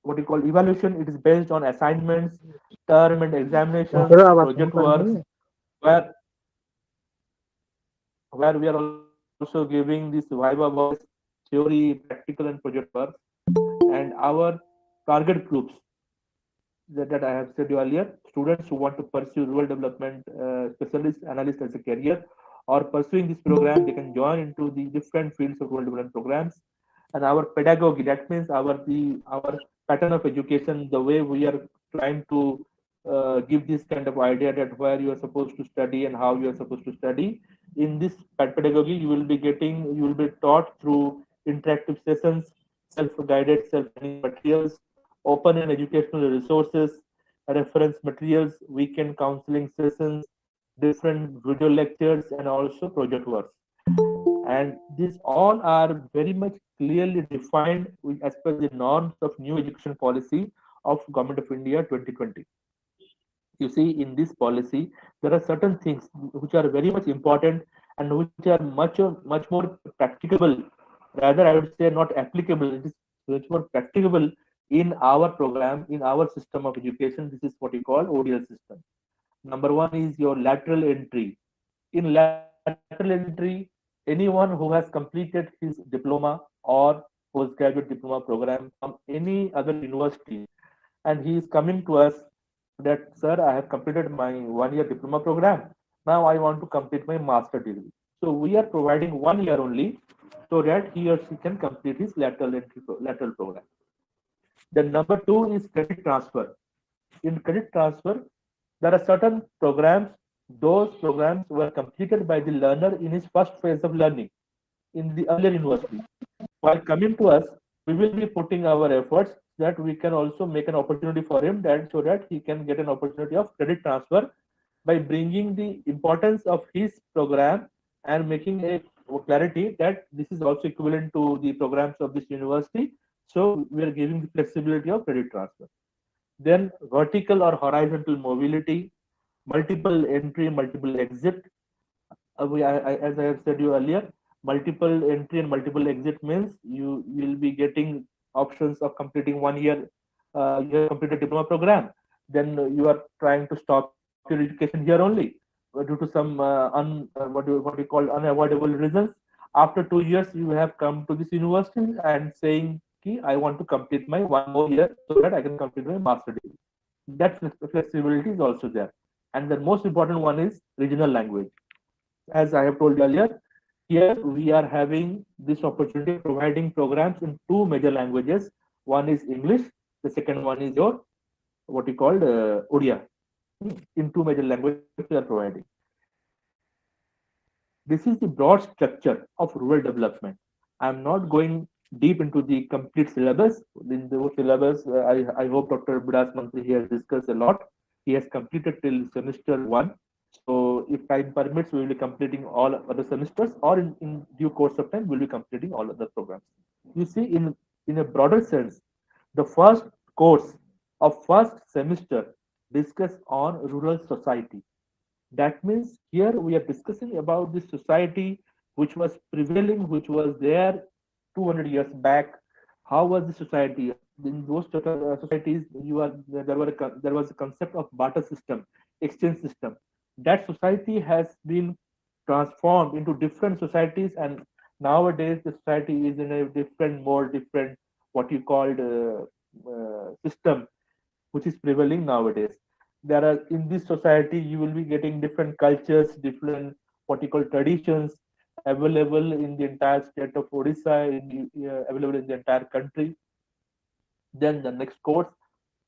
what you call evaluation, it is based on assignments, term and examinations, project works, where we are also giving this viva voice, theory, practical and project works, and our target groups that I have said earlier, students who want to pursue rural development specialist analyst as a career or pursuing this program, they can join into the different fields of rural development programs. And our pedagogy, that means our pattern of education, the way we are trying to give this kind of idea that where you are supposed to study and how you are supposed to study. In this pedagogy, you will be taught through interactive sessions, self-guided, self-learning materials, open and educational resources, reference materials, weekend counseling sessions, different video lectures, and also project works. And these all are very much clearly defined as per the norms of new education policy of Government of India 2020. You see, in this policy, there are certain things which are very much important and which are much more practicable. Rather, I would say not applicable. It is much more practicable in our program, in our system of education. This is what we call ODL system. Number one is your lateral entry. In lateral entry, anyone who has completed his diploma or postgraduate diploma program from any other university, and he is coming to us that, sir, I have completed my 1 year diploma program. Now I want to complete my master degree. So we are providing 1 year only so that he or she can complete his lateral program. Then number two is credit transfer. In credit transfer, there are certain programs, those programs were completed by the learner in his first phase of learning in the earlier university. While coming to us, we will be putting our efforts that we can also make an opportunity for him that so that he can get an opportunity of credit transfer by bringing the importance of his program and making a clarity that this is also equivalent to the programs of this university. So we are giving the flexibility of credit transfer. Then vertical or horizontal mobility, multiple entry, multiple exit. As I have said you earlier, multiple entry and multiple exit means you will be getting options of completing 1 year. You have completed diploma program, then you are trying to stop your education here only due to some what you call unavoidable reasons. After 2 years, you have come to this university and saying, "Ki, I want to complete my 1 more year so that I can complete my master degree." That flexibility is also there. And the most important one is regional language. As I have told you earlier, here we are having this opportunity of providing programs in two major languages. One is English, the second one is your what you called Odia. In two major languages we are providing. This is the broad structure of rural development. I am not going deep into the complete syllabus. In the syllabus, I hope Dr. Bidas Mantri he has discussed a lot. He has completed till semester one. So if time permits, we will be completing all other semesters, or in due course of time, we will be completing all other programs. You see, in a broader sense, the first course of first semester discuss on rural society. That means here we are discussing about the society which was prevailing, which was there 200 years back. How was the society? In those societies, there was a concept of barter system, exchange system. That society has been transformed into different societies, and nowadays the society is in a different, more different, what you called system, which is prevailing nowadays. There are in this society you will be getting different cultures, different what you call traditions available in the entire state of Odisha, available in the entire country. Then the next course,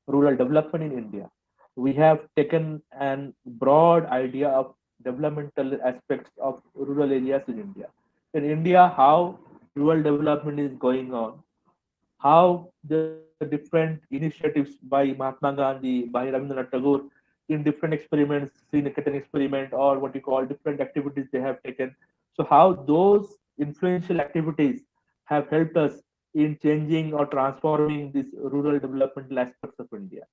rural development in India. We have taken an broad idea of developmental aspects of rural areas in India. In India, how rural development is going on, how the different initiatives by Mahatma Gandhi, by Rabindranath Tagore, in different experiments, Srinaketan experiment, or what you call different activities they have taken. So how those influential activities have helped us in changing or transforming these rural developmental aspects of India.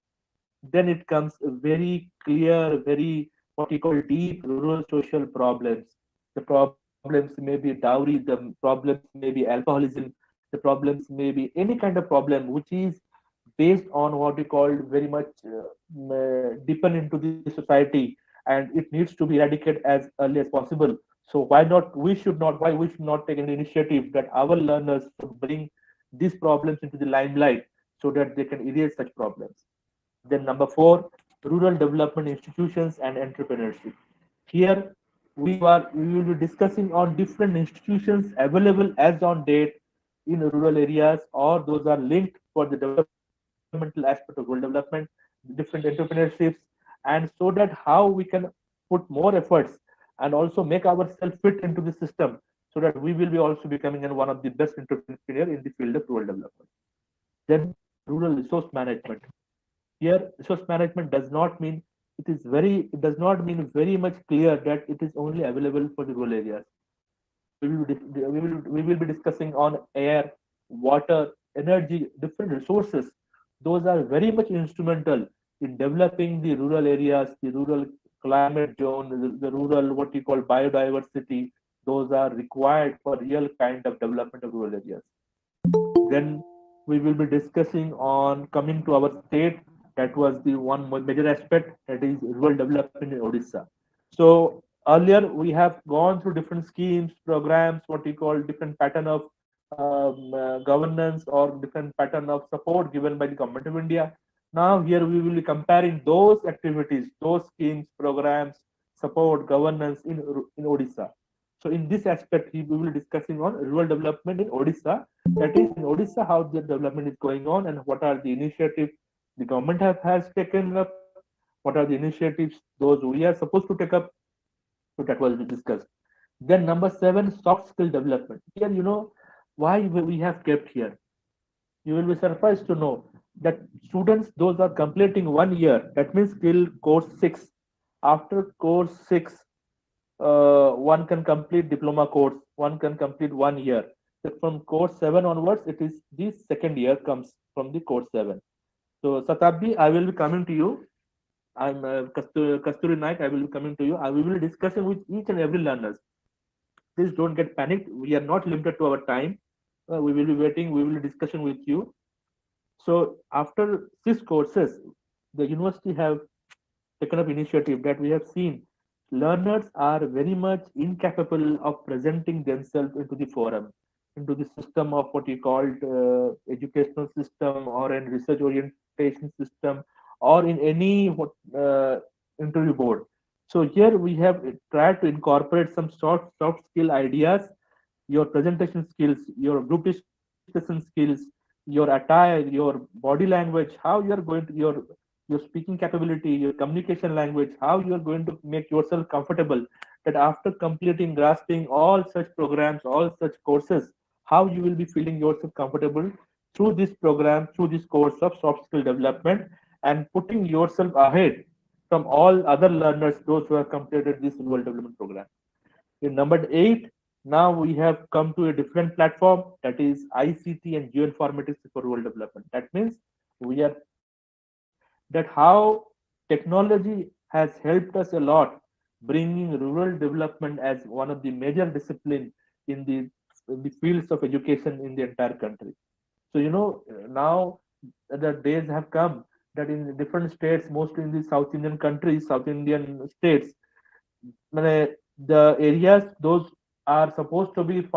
Then it comes very clear, very what you call deep rural social problems. The problems may be dowry, the problems may be alcoholism, the problems may be any kind of problem which is based on what we call very much deepen into the society, and it needs to be eradicated as early as possible. So why we should not take an initiative that our learners should bring these problems into the limelight so that they can erase such problems. Then number four, rural development institutions and entrepreneurship. Here we will be discussing on different institutions available as on date in rural areas, or those are linked for the developmental aspect of rural development, different entrepreneurships, and so that how we can put more efforts and also make ourselves fit into the system so that we will be also becoming one of the best entrepreneur in the field of rural development. Then rural resource management. Here, resource management it does not mean very much clear that it is only available for the rural areas. We will be discussing on air, water, energy, different resources. Those are very much instrumental in developing the rural areas, the rural climate zone, the rural what you call biodiversity. Those are required for real kind of development of rural areas. Then we will be discussing on coming to our state. That was the one major aspect, that is rural development in Odisha. So earlier we have gone through different schemes, programs, what we call different pattern of governance or different pattern of support given by the government of India. Now here we will be comparing those activities, those schemes, programs, support, governance in Odisha. So in this aspect, we will be discussing on rural development in Odisha. That is in Odisha, how the development is going on and what are the initiatives the government has taken up, what are the initiatives those we are supposed to take up. So that was discussed. Then number seven, soft skill development. Here, why we have kept here. You will be surprised to know that students, those are completing 1 year, that means till course 6. After course 6, one can complete diploma course, one can complete 1 year. So from course 7 onwards, it is the second year comes from the course 7. So Satabdi, I will be coming to you. I'm Kasturi Naik. I will be coming to you. I will be discussing with each and every learners please don't get panicked. We are not limited to our time. We will be waiting. We will be discussing with you. So after 6 courses, the university have taken up initiative that we have seen learners are very much incapable of presenting themselves into the forum, into the system of what you called educational system or in research orientation system or in any interview board. So here we have tried to incorporate some soft skill ideas, your presentation skills, your group discussion skills, your attire, your body language, how you are going to your speaking capability, your communication language, how you are going to make yourself comfortable. That after completing, grasping all such programs, all such courses, how you will be feeling yourself comfortable through this program, through this course of soft skill development, and putting yourself ahead from all other learners, those who have completed this rural development program. In number 8, now we have come to a different platform, that is ICT and geoinformatics for rural development. That means we are that how technology has helped us a lot, bringing rural development as one of the major discipline in the fields of education in the entire country. So now the days have come that in different states, mostly in the South Indian countries, South Indian states, the areas those are supposed to be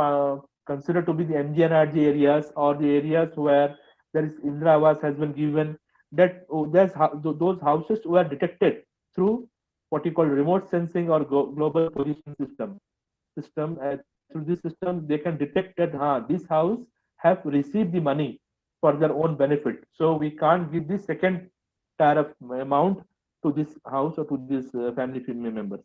considered to be the MGNRG areas or the areas where there is Indra Awas has been given, that those houses were detected through what you call remote sensing or global position through this system they can detect that this house have received the money for their own benefit, so we can't give the second tier of amount to this house or to this family members.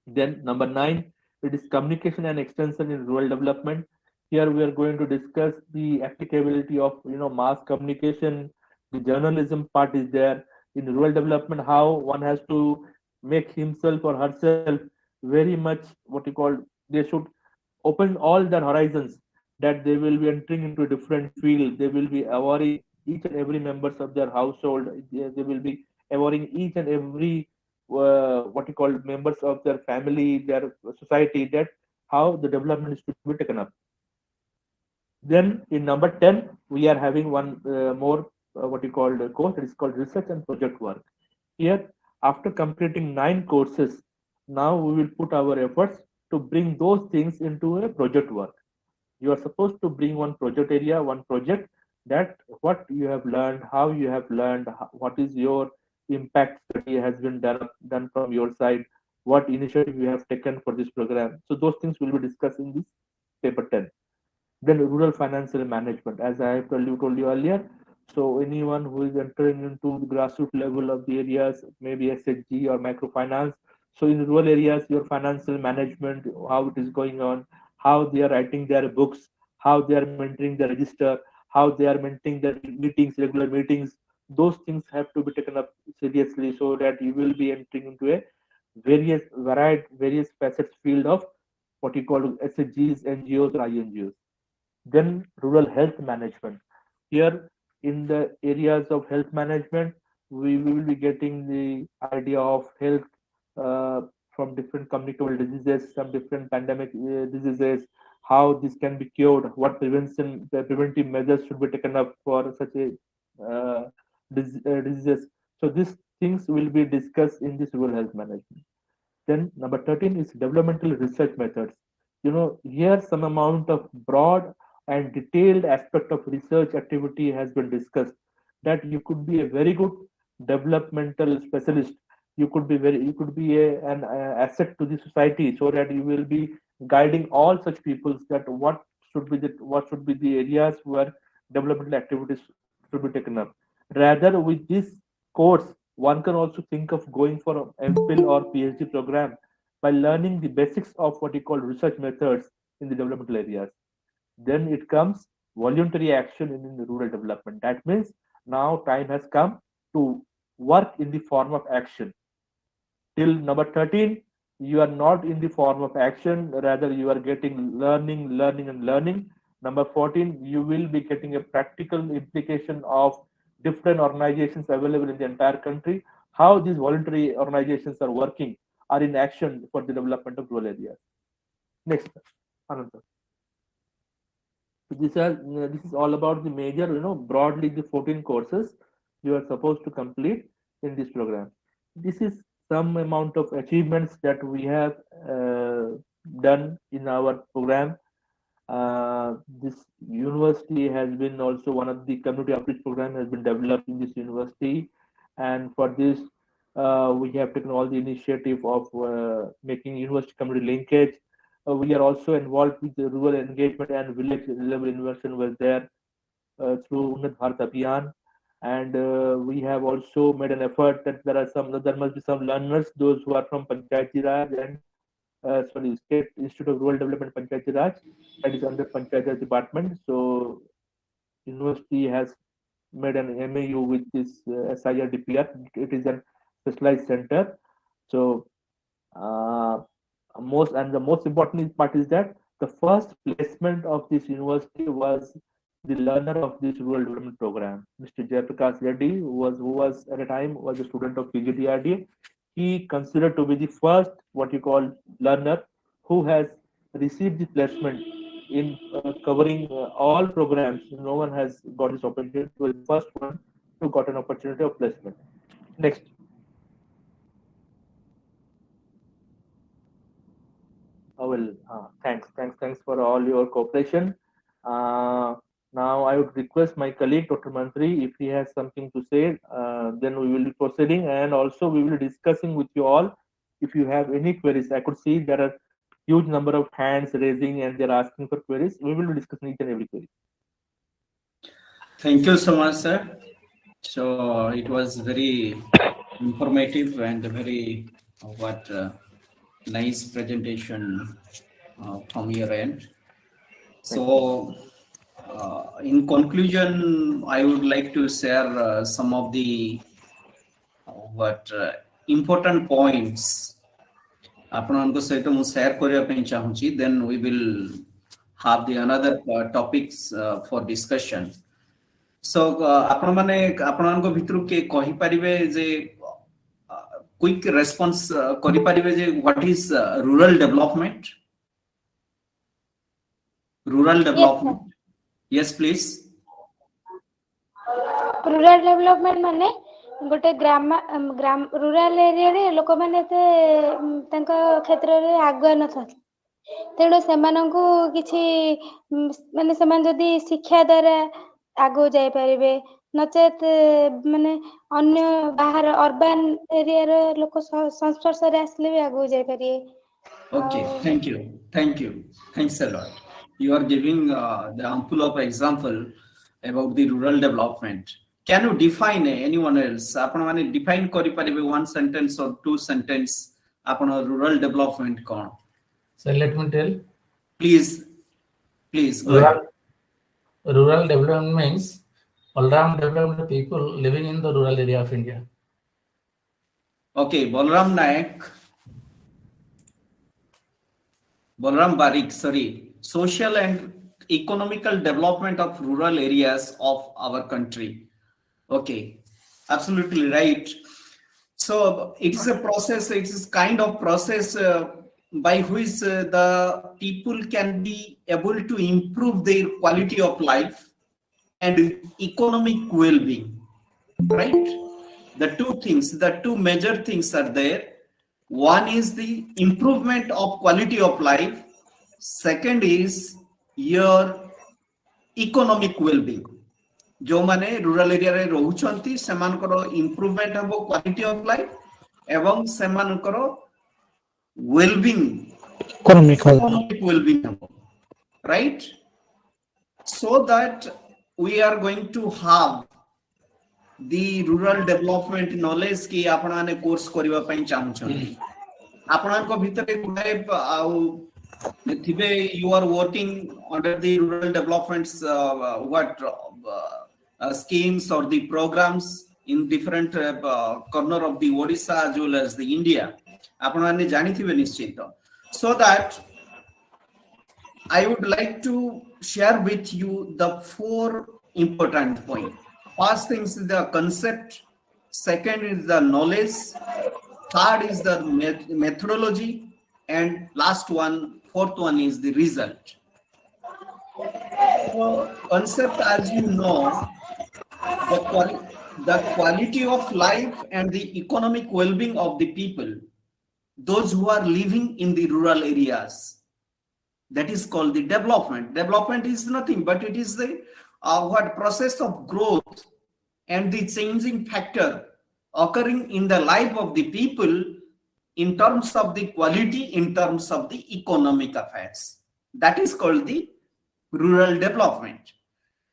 Then number 9, it is communication and extension in rural development. Here we are going to discuss the applicability of mass communication. The journalism part is there in rural development. How one has to make himself or herself very much what you call, they should open all their horizons, that they will be entering into a different field. They will be awarding each and every members of their household. They will be awarding each and every what you call members of their family, their society, that how the development is to be taken up. Then in number 10, we are having one more what you call course. It is called research and project work. Here, after completing 9 courses, now we will put our efforts to bring those things into a project work. You are supposed to bring one project area, one project, that what you have learned, how you have learned, what is your impact study has been done from your side, what initiative you have taken for this program. So those things will be discussed in this paper 10. Then rural financial management, as I have told you earlier. So anyone who is entering into the grassroots level of the areas, maybe SHG or microfinance. So in rural areas, your financial management, how it is going on, how they are writing their books, how they are maintaining the register, how they are maintaining their meetings, regular meetings. Those things have to be taken up seriously, so that you will be entering into a various facets field of what you call SHGs, NGOs, or INGOs. Then rural health management. Here in the areas of health management, we will be getting the idea of health uh, from different communicable diseases, some different pandemic diseases, how this can be cured, what the preventive measures should be taken up for such a diseases. So these things will be discussed in this rural health management. Then number 13 is developmental research methods. Here some amount of broad and detailed aspect of research activity has been discussed, that you could be a very good developmental specialist. You could be an asset to the society, so that you will be guiding all such peoples that what should be the areas where developmental activities should be taken up. Rather, with this course, one can also think of going for an MPhil or PhD program by learning the basics of what you call research methods in the developmental areas. Then it comes voluntary action in the rural development. That means now time has come to work in the form of action. Till number 13, you are not in the form of action, rather you are getting learning. Number 14, you will be getting a practical implication of different organizations available in the entire country, how these voluntary organizations are working, are in action for the development of rural areas. Next, Anand sir. This is all about the major, broadly the 14 courses you are supposed to complete in this program. This is some amount of achievements that we have done in our program. This university has been also one of the community outreach program has been developed in this university, and for this we have taken all the initiative of making university community linkage. We are also involved with the rural engagement and village level innovation was there through Unnat Bharat Abhiyan. And we have also made an effort that there must be some learners, those who are from Panchayati Raj and State Institute of Rural Development Panchayati Raj, that is under Panchayati Raj department. So university has made an MAU with this SIRDPR. It is a specialized center. So the most important part is that the first placement of this university was the learner of this rural development program, Mr. Jayaprakash Reddy, who was at a time was a student of PGDRD. He considered to be the first what you call learner who has received the placement in covering all programs. No one has got this opportunity. He was the first one who got an opportunity of placement. Next. Thanks for all your cooperation. Now I would request my colleague Dr. Montry, if he has something to say, then we will be proceeding, and also we will be discussing with you all. If you have any queries, I could see there are huge number of hands raising and they're asking for queries. We will be discussing each and every query. Thank you so much, sir. So it was very informative and very nice presentation from your end. So in conclusion, I would like to share some of the important points ଆପଣଙ୍କ ସହିତ ମୁଁ share କରିବା ପାଇଁ ଚାହୁଁଛି, then we will have the another topics for discussion. So ଆପଣମାନଙ୍କ ଭିତରୁ କିଏ କହିପାରିବେ ଯେ quick response କରିପାରିବେ ଯେ what is rural development? Yes please. Rural development माने गोटे रूरल एरिया रे लोक माने तांका क्षेत्र रे आगुआ न था, तेणु सेमानंकु किछि माने सेमान जदि शिक्षा द्वारा आगु जाय परिबे, नचेत माने अन्य बाहर अर्बन एरिया रे लोक संस्पर्श रे आसले भी आगु जाय परिबे. Okay, thanks a lot. You are giving the ample of example about the rural development. Can you define anyone else? आपण माने define करि परिबे one sentence or two sentence आपण rural development cone? So let me tell. Please go ahead. Rural development means all-round development of people living in the rural area of India. Okay, Balram Barik, sorry. Social and economical development of rural areas of our country. Okay, absolutely right. So it is a process, it is kind of process by which the people can be able to improve their quality of life and economic well-being, right? The two major things are there. One is the improvement of quality of life. Second is your economic well-being. जो माने rural area रे रहउछंती सेमानकर improvement हबो quality of life एवं सेमानकर wellbeing economic wellbeing हबो, right? So that we are going to have the rural development knowledge की आपण माने course करबा पई चाहछंती. आपनक भितरे गुडे थिबे you are working under the rural developments schemes or the programs in different corner of the Odisha as well as the India. आपण माने जानि थिबे निश्चित. So that I would like to share with you the four important points. First thing is the concept, second is the knowledge, third is the methodology, and last one, fourth one is the result. So concept, as you know, the quality of life and the economic well-being of the people, those who are living in the rural areas, that is called the development. Development is nothing but it is the what process of growth and the changing factor occurring in the life of the people in terms of the quality, in terms of the economic affairs. That is called the rural development.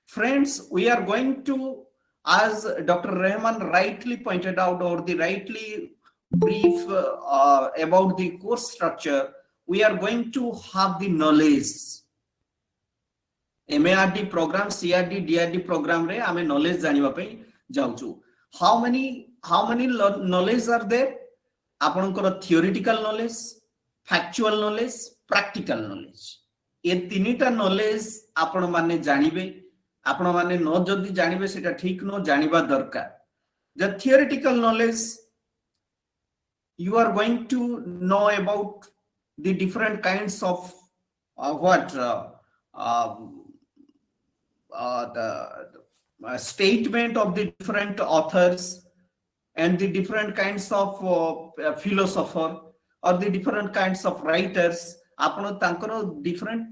Friends, we are going to, as Dr. Rehman rightly pointed out, or the rightly brief about the course structure, we are going to have the knowledge. MARD program, CRD, DRD program re ame knowledge janiba pai jauchu. How many knowledge are there? Apankara theoretical knowledge, factual knowledge, practical knowledge. A तीनिटा knowledge आपण माने जानिबे, आपण माने न जदि जानिबे सेटा ठीक न जानिबा दरकार. The theoretical knowledge, you are going to know about the different kinds of the statement of the different authors and the different kinds of philosopher or the different kinds of writers. आपण तांकर different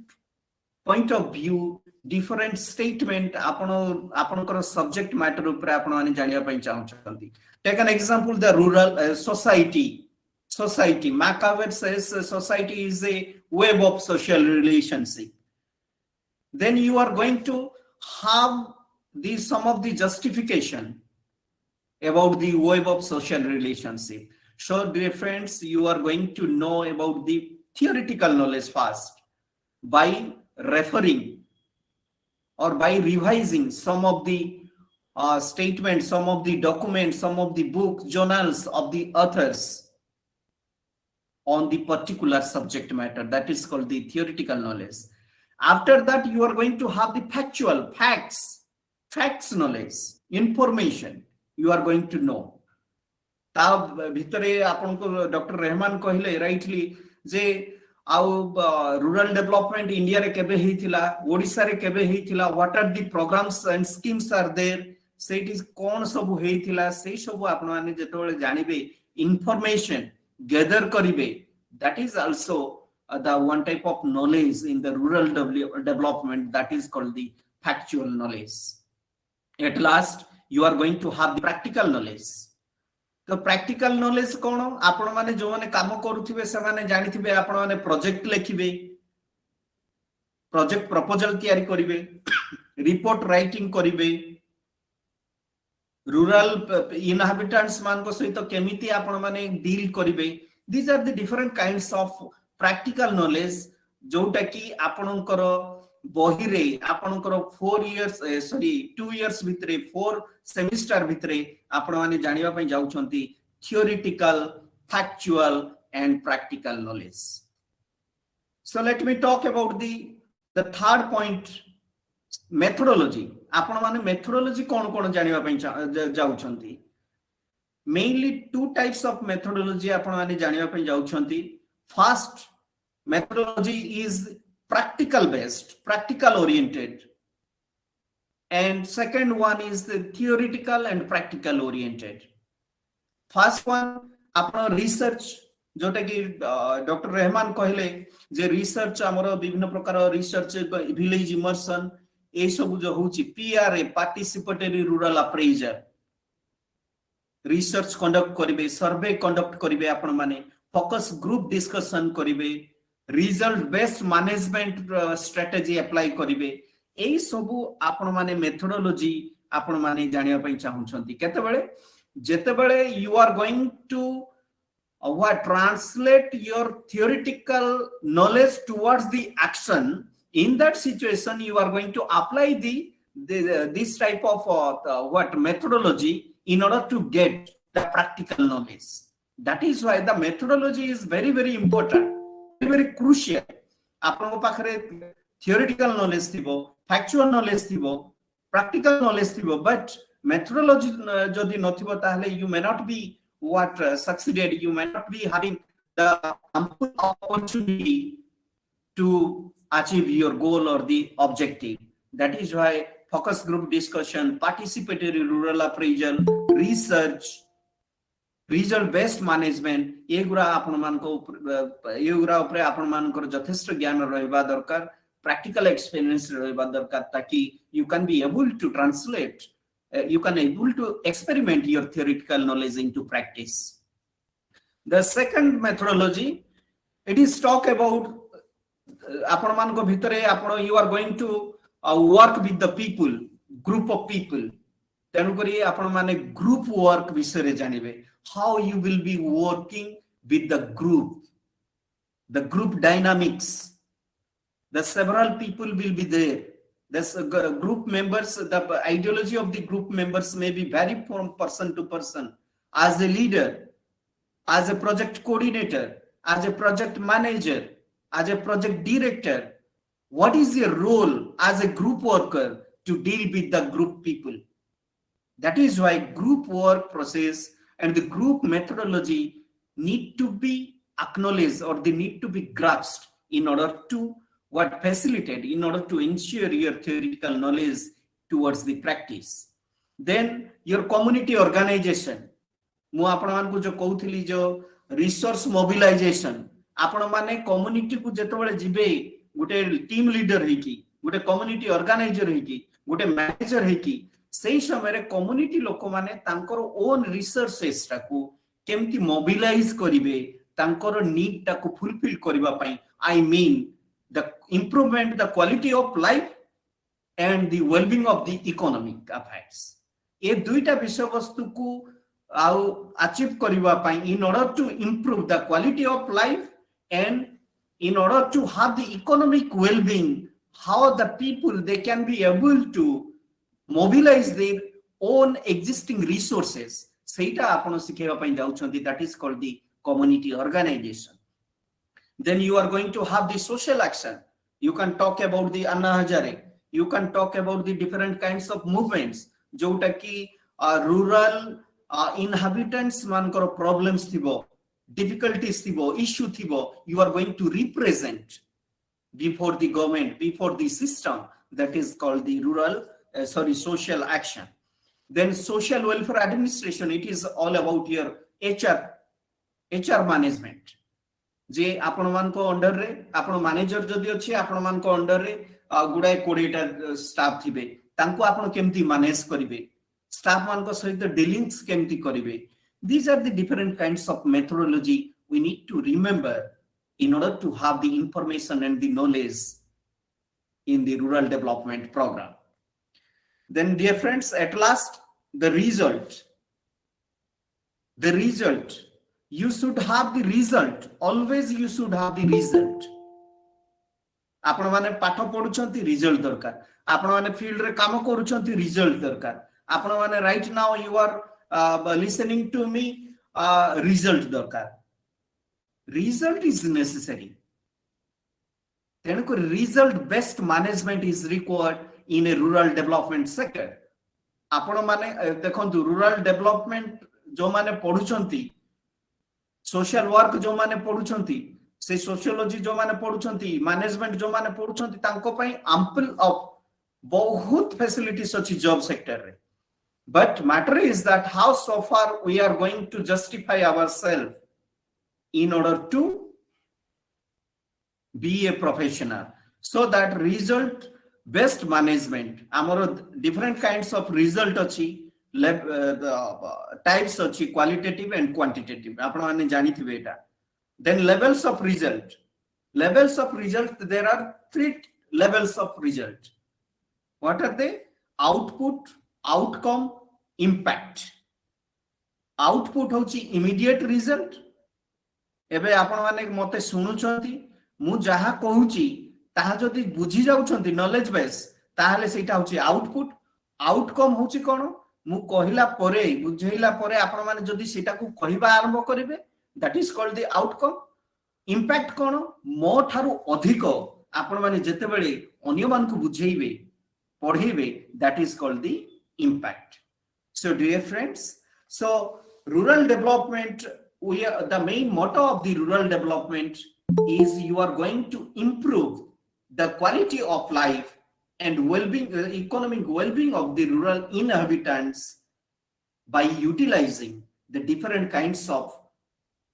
point of view, different statement आपणकर subject matter ऊपर आपण माने जानिया पई चाहउछंती. Take an example, the rural society. Machiavelli says society is a web of social relationship. Then you are going to have some of the justification about the web of social relationship. So dear friends, you are going to know about the theoretical knowledge first by referring or by revising some of the statements, some of the documents, some of the books, journals of the authors on the particular subject matter. That is called the theoretical knowledge. After that, you are going to have the factual, facts knowledge, information you are going to know. ता भितरे आपनको doctor Rahman कहले rightly जे आउ rural development India रे केबे हेतिला, ओडिसा रे केबे हेतिला, what are the programs and schemes are there, सेट इज कोन सब हेतिला, से सब आपण माने जेतोले जानिबे, इंफॉर्मेशन गैदर करिवे. That is also the one type of knowledge in the rural development, that is called the factual knowledge. At last, you are going to have the practical knowledge. तो practical knowledge कोन? आपण माने जो माने काम करूथिबे से माने जानिथिबे, आपण माने प्रोजेक्ट लिखिबे, प्रोजेक्ट प्रपोजल तयारी करिवे, रिपोर्ट राइटिंग करिवे, रूरल इनहाबिटेंट्स मान को सहित केमिति आपण माने डील करिवे. These are the different kinds of practical knowledge जोटा कि आपनकर बही रे आपनकर 2 years भितरे 4 सेमिस्टर भितरे आपण माने जानिबा पई जाउछंती theoretical, factual and practical knowledge. So let me talk about the third point, methodology. आपण माने methodology कोन जानिबा पई जाउछंती. Mainly 2 types of methodology आपण माने जानिबा पई जाउछंती. First methodology is practical based, practical oriented, and second one is the theoretical and practical oriented. First one आपण research जोटा कि doctor Rahman कहले जे रिसर्च हमरो विभिन्न प्रकार रिसर्च विलेज इमर्शन ए सब जो होची PRA participatory rural appraisal research conduct करिवे, सर्वे कंडक्ट करिवे, आपण माने फोकस ग्रुप डिस्कशन करिवे, result based management strategy apply करिवे. एई सबु आपण माने मेथोडोलॉजी आपण माने जानिया पई चाहुछंती. केतेबेले जेतेबेले you are going to translate your theoretical knowledge towards the action, in that situation you are going to apply this type of methodology in order to get the practical knowledge. That is why the methodology is very, very important, very, very crucial. आपनको पाखरे theoretical knowledge थिबो, factual knowledge थिबो, practical knowledge थिबो, but methodology जदि नथिबो ताहले you may not be succeeded, you may not be having the ample opportunity to achieve your goal or the objective. That is why focus group discussion, participatory rural appraisal, research, result based management एगुरा आपण मानको एगुरा उपरे आपण मानकर यथेष्ट ज्ञान रहबा दरकार, practical experience रहबा दरकार, ताकि you can be able to translate, you can able to experiment your theoretical knowledge into practice. The second methodology, it is talk about आपण मानको भितरे आपण you are going to work with the people, group of people. तेणु करी आपण माने group work विषय जानिबे, how you will be working with the group dynamics. The several people will be there. The group members, the ideology of the group members may be vary from person to person. As a leader, as a project coordinator, as a project manager, as a project director, what is your role as a group worker to deal with the group people? That is why group work process and the group methodology need to be acknowledged, or they need to be grasped in order to facilitate, in order to ensure your theoretical knowledge towards the practice. Then your community organization, मु आपण मानकु जो कहउथिली जो resource mobilisation, आपण माने community को जेतबेले जिबे गुटे team leader हेकी, गुटे community organiser हेकी, गुटे manager हेकी, सेही समय रे कम्युनिटी लोक माने तांकर ओन रिसोर्सेस टाकू केमती मोबिलाइज करिवे, तांकर नीड टाकू फुलफिल करिवा पई, I mean the improvement the quality of life and the wellbeing of the economic affairs. ए दुईटा विषय वस्तु को achieve kariba pai, in order to improve the quality of life and in order to have the economic well-being, how the people they can be able to mobilize their own existing resources, seita apan sikheba pai jauchanti, that is called the community organization. Then you are going to have the social action. You can talk about the Anna Hazare, you can talk about the different kinds of movements jota ki rural inhabitants mankor problems thibo, difficulties thibo, issue thibo, you are going to represent before the government, before the system. That is called the social action. Then social welfare administration, it is all about your HR management. जे आपण मानको under रे आपण manager जदी अछि, आपण मानको under रे गुडाय कोडीटा staff थिबे, तांको आपण केमती मैनेज करिवे, staff manko सहित dealings केमती करिवे. These are the different kinds of methodology we need to remember in order to have the information and the knowledge in the rural development program. Then dear friends, at last the result, you should have the result, always you should have the result. आपण माने पाठ पढुछंती result दरकार, आपण माने field रे काम करूछंती result दरकार, आपण माने right now you are listening to me, result दरकार. Result is necessary. तेणुक result based management is required in a rural development sector. आपण माने देखंतु रूरल डेवलपमेंट जो माने पढुछंती, सोशल वर्क जो माने पढुछंती, से सोशियोलॉजी जो माने पढुछंती, मैनेजमेंट जो माने पढुछंती, तांको पई एम्पल ऑफ बहुत फैसिलिटीज अछि जॉब सेक्टर रे. But matter is that how so far we are going to justify ourselves in order to be a professional. So that result based management, amaro different kinds of result achi, types achi, qualitative and quantitative. Apna mane jani thibe eta. Then levels of result. Levels of result, there are 3 levels of result. What are they? Output, outcome, impact. Output होची immediate result. एबे आपण माने मते सुनुचंती, मु जहा कहूची ताहा जदी बुझी जाउचंती नॉलेज बेस, ताहाले सेटा होची आउटपुट. आउटकम होची कोन, मु कहिला परे बुझेइला परे आपण माने जदी सेटा को कहिबा आरंभ करिवे, that is called the outcome. Impact कोन, मो थारु अधिक आपण माने जते बेले अन्य मान को बुझेइबे पढेइबे, that is called the impact. So dear friends, so rural development the main motto of the rural development is you are going to improve the quality of life and well-being, economic well-being of the rural inhabitants by utilizing the different kinds of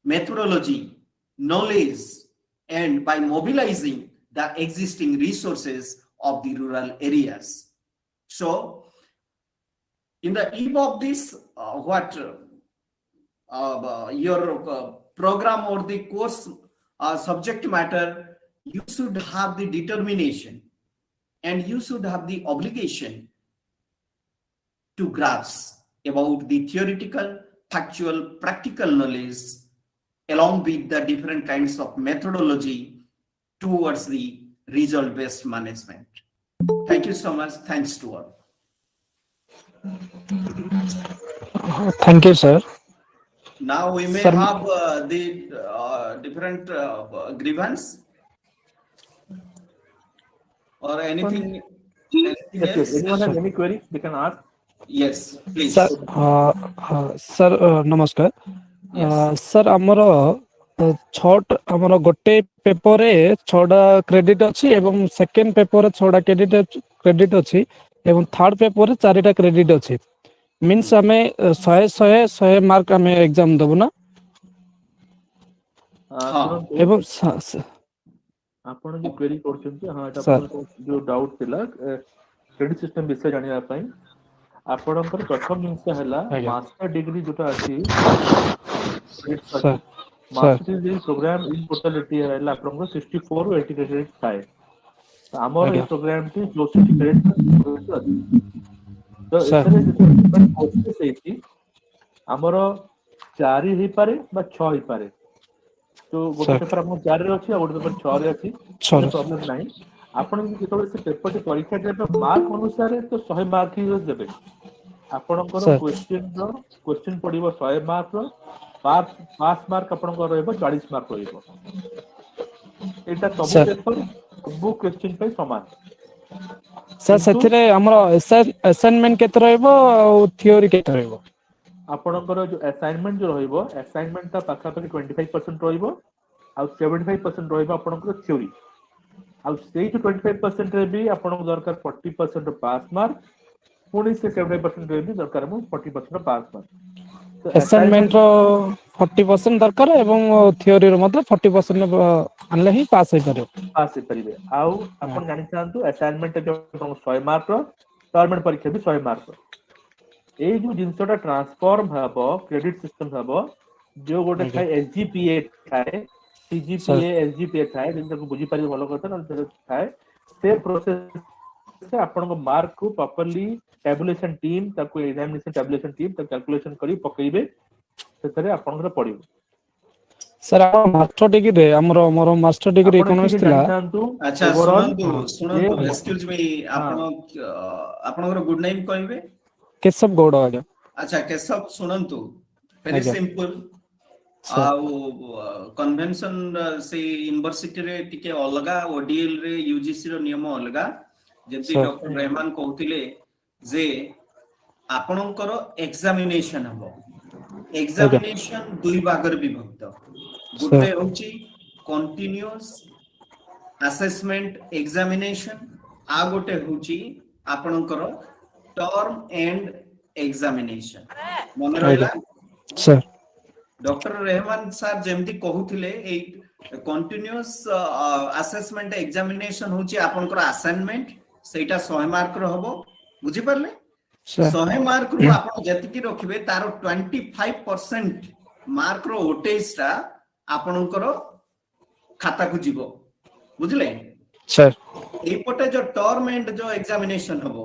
methodology, knowledge, and by mobilizing the existing resources of the rural areas. So, in the eve of this, your program or the course subject matter, you should have the determination and you should have the obligation to grasp about the theoretical, factual, practical knowledge along with the different kinds of methodology towards the result-based management. Thank you so much. Thanks to all. Thank you, sir. Now we may Sir, have the different grievance or anything. Yes, yes. Anyone has any queries, they can ask. Yes, please. sir, sir, नमस्कार. Sir आमर छट आमर गोटे paper रे 6टा credit अछि एवं second paper रे 6टा credit अछि एवं थर्ड पेपर रे 4टा क्रेडिट अछि. मीन्स हमें 100 मार्क हमें एग्जाम देबो ना. एवं आपण जो क्वेरी करछन हां एटा आपण जो डाउट थिला क्रेडिट सिस्टम विषय जानिया पई आपणकर प्रथम जिंस हैला मास्टर डिग्री जोटा अछि master degree program in totality हैला आपणकर 64 और 80 क्रेडिट थाए. हमर ए प्रोग्राम टी 64 क्रेडिट अछि. तो एतरे डिफरेंट कोर्सेस हेती हमर 4 ही पारे बा 6 ही पारे. तो गोटे पेपर हम 4 रे अछि आ गोटे पेपर 6 रे अछि. प्रॉब्लम नाही. आपण जेतबे से पेपर टी परीक्षा देबे मार्क अनुसार तो 100 मार्क ही देबे. आपणकर क्वेश्चन पडिबो 100 मार्क रो पास मार्क आपणकर रहबो 40 मार्क रहबो. एटा सब पेपर सब क्वेश्चन पे समान. सर सेथिरे हमरो असाइनमेंट केते रहबो और थ्योरी केते रहबो. आपणकर जो असाइनमेंट जो रहबो असाइनमेंट ता पाखा पाखी 25% रहबो आ 75% रहबो आपणकर थ्योरी. आ सेही 25% रे भी आपणक दरकार 40% पास मार्क पुणी से 75% रे भी दरकार हम 40% पास मार्क. असाइनमेंट रो 40% दरकार एवं थ्योरी रो मतलब 40% आनले ही पास होई पारे. पास होई परिबे. आ आपण जानि चाहंतु असाइनमेंट जो 100 मार्क रो टर्मिनल परीक्षा भी 100 मार्क रो. ए जो जिंसटा ट्रांसफॉर्म हबो क्रेडिट सिस्टम हबो जो गोटे थाए एसजीपीए थाए सीजीपीए एसजीपीए थाए जिनका को बुझी पारि भलो करते न थाए से प्रोसेस से आपण को मार्क को प्रॉपर्ली टैबुलेशन टीम ताको एग्जामिनेशन टैबुलेशन टीम ता कैलकुलेशन करी पकइबे सेतरे आपण को पडिबो. सर मास्टर डिग्री रे हमरो मोर मास्टर डिग्री इकोनॉमिक्स थिला. अच्छा सुनंतु एक्सक्यूज मी आपनकर गुड नेम कहबे. केशव गौड़ आज्ञा. अच्छा केशव सुनंतु वेरी सिंपल कन्वेंशन से यूनिवर्सिटी रे टिके अलगा ओडीएल रे यूजीसी रो नियम अलगा. जेंति डॉक्टर रहमान कहथिले जे आपनकर एग्जामिनेशन हबो. एग्जामिनेशन दुई भागर विभक्त. गुटे होची कंटीन्यूअस असेसमेंट एग्जामिनेशन आ गोटे होची आपनकर टर्म एंड एग्जामिनेशन. मन रहला सर डॉक्टर रहमान सर जेमती कहूथिले ए कंटीन्यूअस असेसमेंट एग्जामिनेशन होची आपनकर असाइनमेंट सेटा 100 मार्क रो हबो. बुझी परले 100 मार्क रो आपण जति रखिबे तारो 25% मार्क रो ओटेज टा आपनकर खाता को जीवो. बुझले सर ए पटे जो टर्म एंड जो एग्जामिनेशन हबो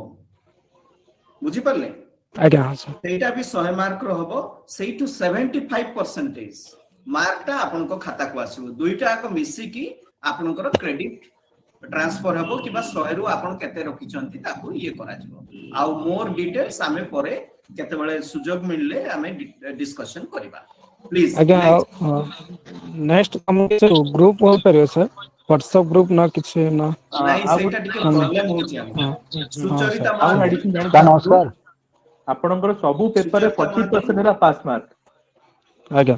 बुझी परले आज्ञा. हां सर सेटा भी 100 मार्क रो हबो. सेई टू 75% मार्क टा आपन को खाता को आसीबो. दुईटा को मिसी की आपन को क्रेडिट ट्रांसफर हबो किबा 100 रु आपन केते रखि छंती ताको ये करा जिवो. आ मोर डिटेल्स हमें परे केते बेले सुजोग मिलले हमें डिस्कशन करबा. प्लीज आज्ञा नेक्स्ट हम ग्रुप हो परियो सर. व्हाट्सएप ग्रुप ना किछ ना नहीं सेटा टिके प्रॉब्लम होची हम सुचरिता मान एडिशन जानि. नमस्कार आपणकर सब पेपर रे 40% रा पास मार्क. आज्ञा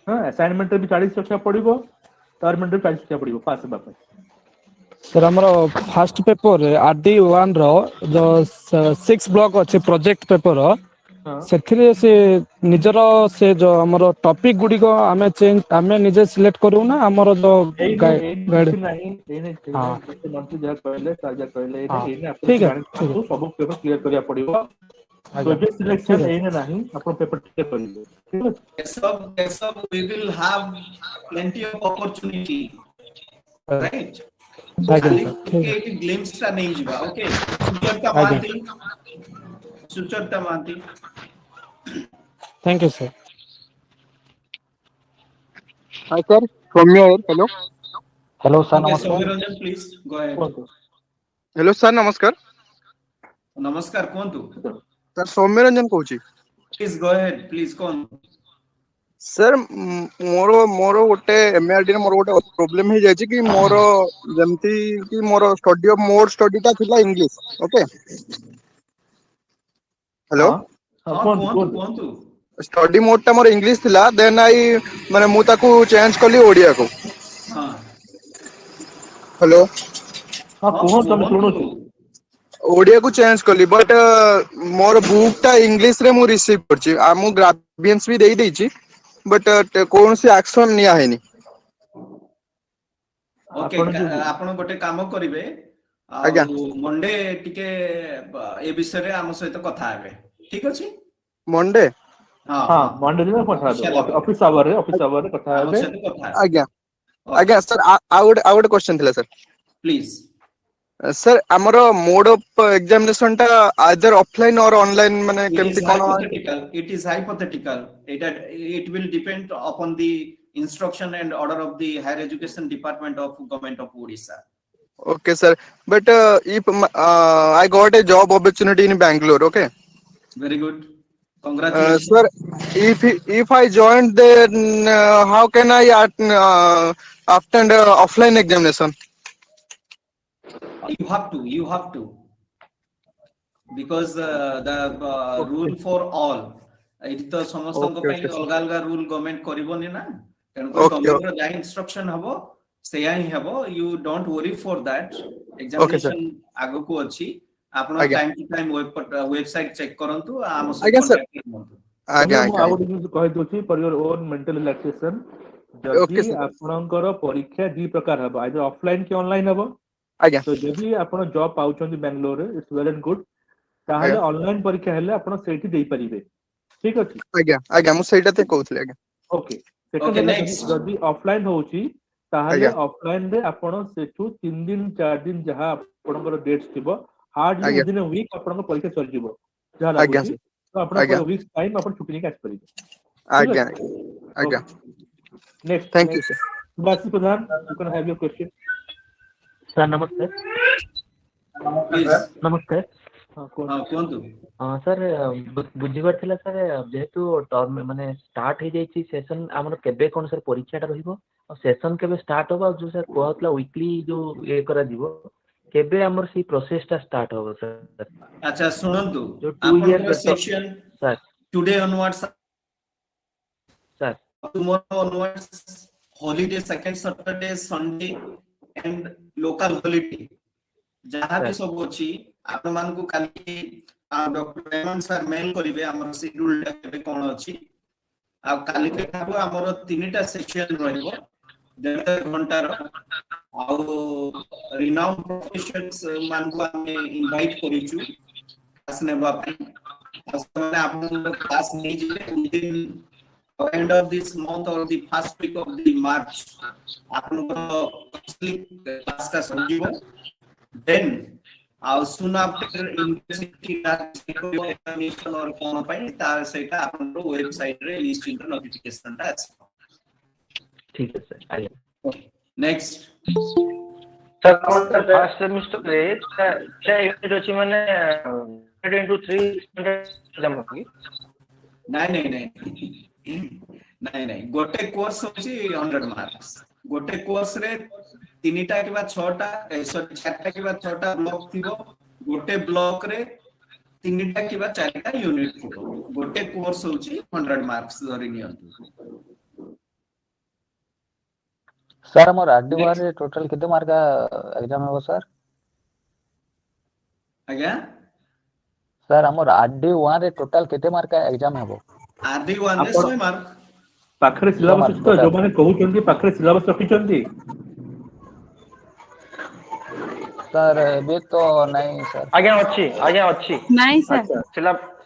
हां असाइनमेंट रे भी 40 रखा पड़िबो टर्मिनेट रे 40 रखा पड़िबो पास हेबा पे सर हमरो फर्स्ट पेपर रे RD1 रो जो 6 ब्लॉक अछि प्रोजेक्ट पेपर हां ସେଥିରେ ସେ ନିଜର ସେ जो हमरो टॉपिक गुडी को आमे निजे सिलेक्ट करू ना हमरो जो एई गाइड किछ नाही हां डॉक्टर मंत्री जा कहले साजा कहले हां एई आपण ठीक को है जानि ठीक है सब पेपर क्लियर करिया पड़िबो आज्ञा प्रोजेक्ट ठीक सिलेक्शन है एई नाही आपण पेपर क्लियर करिले ठीक है Kesab, we will have plenty of opportunity, right? आज्ञा खाली सर ठीक है के ग्लिम्स टा नहीं जिबा ओके सुचरता आज्ञा मानती thank you sir Hi, sir. From here. Hello. Hello sir okay नमस्कार Soumya Ranjan please go ahead Hello, sir. Namaskar. नमस्कार कोंतु Sir, सौम्य रंजन कौची प्लीज गो अहेड प्लीज कोन सर मोरो मोरो गोटे एमआरडी रे मोरो गोटे प्रॉब्लम हे जायछि कि मोरो जेमति कि मोरो स्टडी ऑफ मोर स्टडी ता थिला इंग्लिश ओके हेलो हां हां हां कोन कोंतु स्टडी मोड ता मोर इंग्लिश थिला देन आई माने मु ताकू चेंज कली ओडिया को हां हेलो हां हां कोन तुम कोंतु सुनो छी ओडिया को चेंज कली बट मोर बुक ता इंग्लिश रे मु रिसीव करछि आ मु ग्राफियंस भी देई देछि बट कौन से एक्शन निया हैनी ओके आपण जो आपण गोटे काम करिवे आज्ञा आउ मंडे टिके ए विषय रे हम सहित कथा हेबे ठीक अछि मंडे हां हां हां मंडे दिन पठा दो विषय लगे ऑफिस आवर रे कथा हम हेबे सहित कथा हेबे आज्ञा ओके आज्ञा सर आउट क्वेश्चन थिला सर प्लीज सर ଆମର मोड ऑफ एग्जामिनेशन टा आइदर ऑफलाइन और ऑनलाइन माने It is केमति कोन hypothetical. It is hypothetical. It will depend upon the instruction and order of the Higher Education Department of Government of Odisha. okay sir but if I got a job opportunity in Bangalore okay Very good. Congratulations. sir if I joined then how can I after offline examination You have to. Because the rule for all एठी तो समस्तଙ୍କ okay ପାଇଁ okay sir अलग अलग rule government करबोनी ना तेन को okay government रो जा instruction हबो सेया ही हबो you don't worry for that okay sir examination आगो को अछि आपण आज्ञा time to time website check करंतु आम सब आज्ञा sir कांटेक्ट करंतु तमे आज्ञा मु आज्ञा आउट न्यूज कहि दोछि for your own mental relaxation जदि okay sir आपणकर परीक्षा दी प्रकार हबो आइदर ऑफलाइन कि ऑनलाइन हबो आज्ञा तो जदि आपण जॉब पाउछंती बेंगलोर रे इट्स वेल एंड गुड आज्ञा ताहले ऑनलाइन परीक्षा हेले आपण सेठी देई परिबे ठीक अछि आज्ञा आज्ञा मु सेटा ते कहउथले आज्ञा ओके सेकंड ओके हला नेक्स्ट जदि ऑफलाइन होउची ताहले आज्ञा ऑफलाइन रे आपण सेठू 3 दिन 4 दिन जहां आपणकर डेट्स थिबो हार्डली आज्ञा विदिन अ वीक आपणकर परीक्षा चल जिवो जहां आज्ञा लागुची sir तो आपण आज्ञा पर वीक टाइम आपण छुट्टी नहीं काट परिबे ठीक आज्ञा अछि आज्ञा okay next thank you next sir Subhash Pradhan you can have your question sir नमस्ते प्लीज नमस्ते हां कोन हां कोंतु सर बुझिबार थिला सर जेहेतु टर्म माने स्टार्ट हे जाईची सेशन हमर केबे कोन सर परीक्षाटा रहिबो और सेशन केबे स्टार्ट होबा जो सर कहतला वीकली जो ए करा दिबो केबे हमर सी प्रोसेसटा स्टार्ट होबो सर अच्छा सुनंतु जो 2 आपनकर year section sir today onwards sir tomorrow onwards holiday second Saturday Sunday and local holiday जहाँ भी सर सब अच्छी आपण मान को काली डॉक्टर रेमन सर मेल करिवे हमर शेड्यूल केबे कोन अछि आ काली के थाबो हमर तीनटा सेक्शन रहइबो 1.5 घंटा रो आ रिनाउंड प्रोफेशनल्स मान को हम इनवाइट करिछु क्लास नेबा पई माने आपण क्लास नै जिवे within end of this month or the first week of the March class का समझिबो then soon after university examination और कोन पई तार सेटा आपन वेबसाइट रे लिस्ट इन नोटिफिकेशन ता ठीक है सर आइए okay next sir first semester रे क्या यूनिट अछि माने 3 एग्जाम होगी नहीं गोटे कोर्स होची 100 मार्क्स गोटे कोर्स रे तीनटा के बाद 6टा सॉरी 4टा के बाद 6टा ब्लॉक थिबो गोटे ब्लॉक रे तीनटा के बाद 4टा यूनिट थिबो गोटे कोर्स होची 100 मार्क्स धरि नियंतु सर हमर RD1 रे टोटल केते मार्क एग्जाम हेबो सर? आज्ञा सर हमर RD1 रे टोटल केते मार्क एग्जाम हेबो? RD1 रे 100 मार्क पाखरे सिलेबस तो जो माने कहउचंदी पाखरे सिलेबस रखिचंदी सर एबे तो नहीं सर। आज्ञा अछि नहीं सर। अच्छा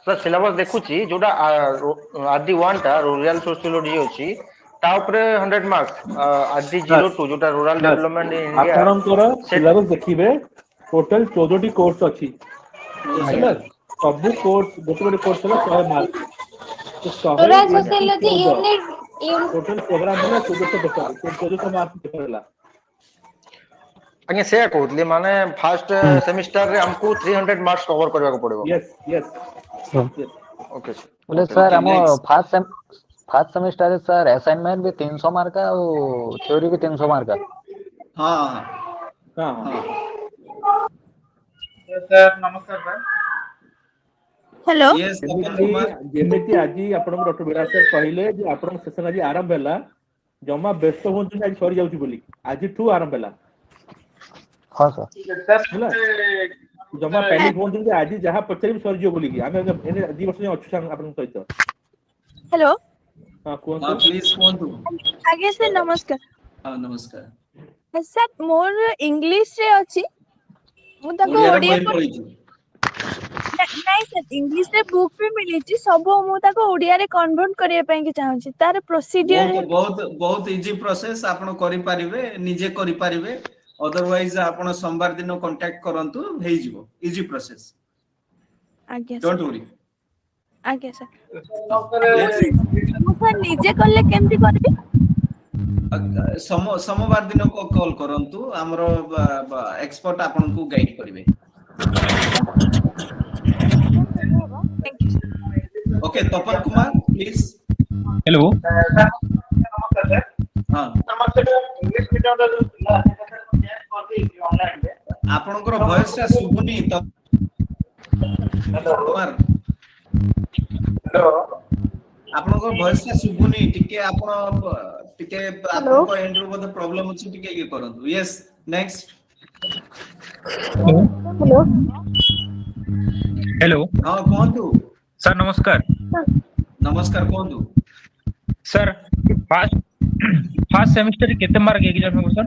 सर सिलेबस देखुची जोटा RD1 टा रूरल सोशियोलॉजी अछि ता ऊपर 100 मार्क्स RD02 जोटा रूरल डेवलपमेंट इन इंडिया आपनकर सिलेबस देखिबे टोटल 14 टी कोर्स अछि बुझला सब कोर्स गोटे कोर्स ला 100 मार्क तो 100 rural into sociology 14 unit total program होला 1400 मार्क पेपर होला। आज्ञा से कहतले माने फर्स्ट सेमिस्टर रे हमको 300 मार्क्स कवर करबा को पड़बो। यस ओके बोले सर हम फर्स्ट सेमेस्टर रे सर असाइनमेंट भी 300 मार्क का और थ्योरी भी 300 मार्क का। हां हां सर नमस्कार सर। हेलो यस तपन कुमार जेमिति आजी आपन डॉक्टर विराज सर कहले जे आपन सेशन आज आरंभ होला जमा व्यस्त होंतु आज सरी जाउची बोली आज ठू आरंभ होला। हां सर होला जमा पैनिक होंतु जे आज जहां पचरी सरी जो बोली कि आमे एने 2 वर्ष अछु आपन सहित। हेलो हां कोन हां प्लीज कोंतु आगे सर नमस्कार। हां नमस्कार सर मोर इंग्लिश रे अछि मु ताको ओडिया रे ओडिया बही पढिछु नहीं सर इंग्लिश रे बुक भी मिली छी सब मु ताको ओडिया रे कन्वर्ट करिया पई के चाहू छी तार प्रोसीजर बहुत इजी प्रोसेस आपण करि परिबे निजे करि परिबे अदरवाइज आपण सोमवार दिन कांटेक्ट करंतु हेइ जिवो इजी प्रोसेस आज्ञा डोंट सर वरी आज्ञा सर मु सर निजे करले केमति करबी सोमवार दिन को कॉल करंतु हमरो एक्सपर्ट आपण को गाइड करिवे thank you okay Tapan Kumar please hello नमस्कार सर। हां नमस्कार इंग्लिश मीडियम दा जो पिला चेंज कर दी ऑनलाइन रे आपनकर वॉइस टा सुबुनी त कुमार हेलो आपनकर वॉइस टा सुबुनी टिके आपनको एंड रो बोध प्रॉब्लम अछि टिके ये करंतु यस नेक्स्ट हेलो हेलो हां कोंतु सर नमस्कार नमस्कार कोंतु सर फर्स्ट सेमेस्टर केते मार्क एग्जाम हो सर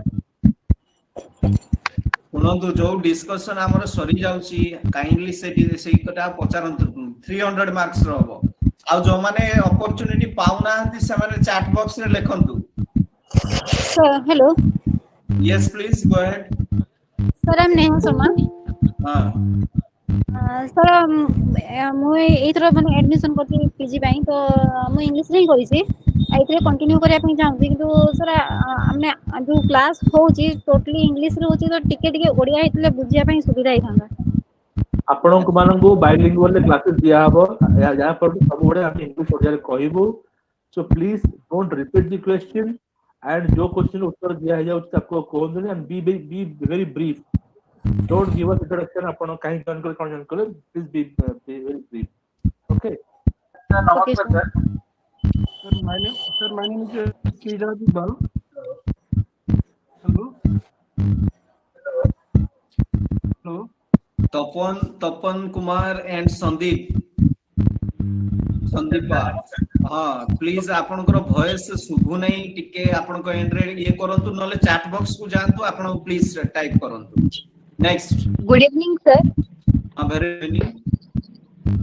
सुनंतु जो डिस्कशन हमर सरी जाउची काइंडली से कटा पचारंतु 300 मार्क्स रहबो आ जो माने अपॉर्चुनिटी पाउना हंती से माने चैट बॉक्स रे लिखंतु sir hello yes please go ahead sir I am Neha Sharma हां सर मु एथरो माने एडमिशन करती पीजी बाई तो मु इंग्लिश रे करी छी एथरे कंटिन्यू करिया पई चाहूची किंतु सर हमने जो क्लास होची टोटली इंग्लिश रे होची तो टिके टिके ओडिया हेतले बुझिया पई सुविधा हिथांदा आपनक मानंगु बाइलिंगुअल रे क्लासेस दिया हबो या पर सब बडे हम इंग्लिश ओडिया रे कहबो so please don't repeat the question and जो क्वेश्चन उत्तर दिया जाउ ताको कोहंदनी and be very brief don't give us introduction आपन काहे जॉइन कर कोन जॉइन कर please be very brief okay नमस्कार sir. Sir my name is Shriraj Bal. Hello hello Tapan Kumar and Sandipa हां प्लीज आपनकर वॉइस सुबु नै टिके आपनको एंड रे ये करंतु नले चैट बॉक्स को जानतु आपण प्लीज टाइप करंतु नेक्स्ट गुड इवनिंग सर। हां वेरी इवनिंग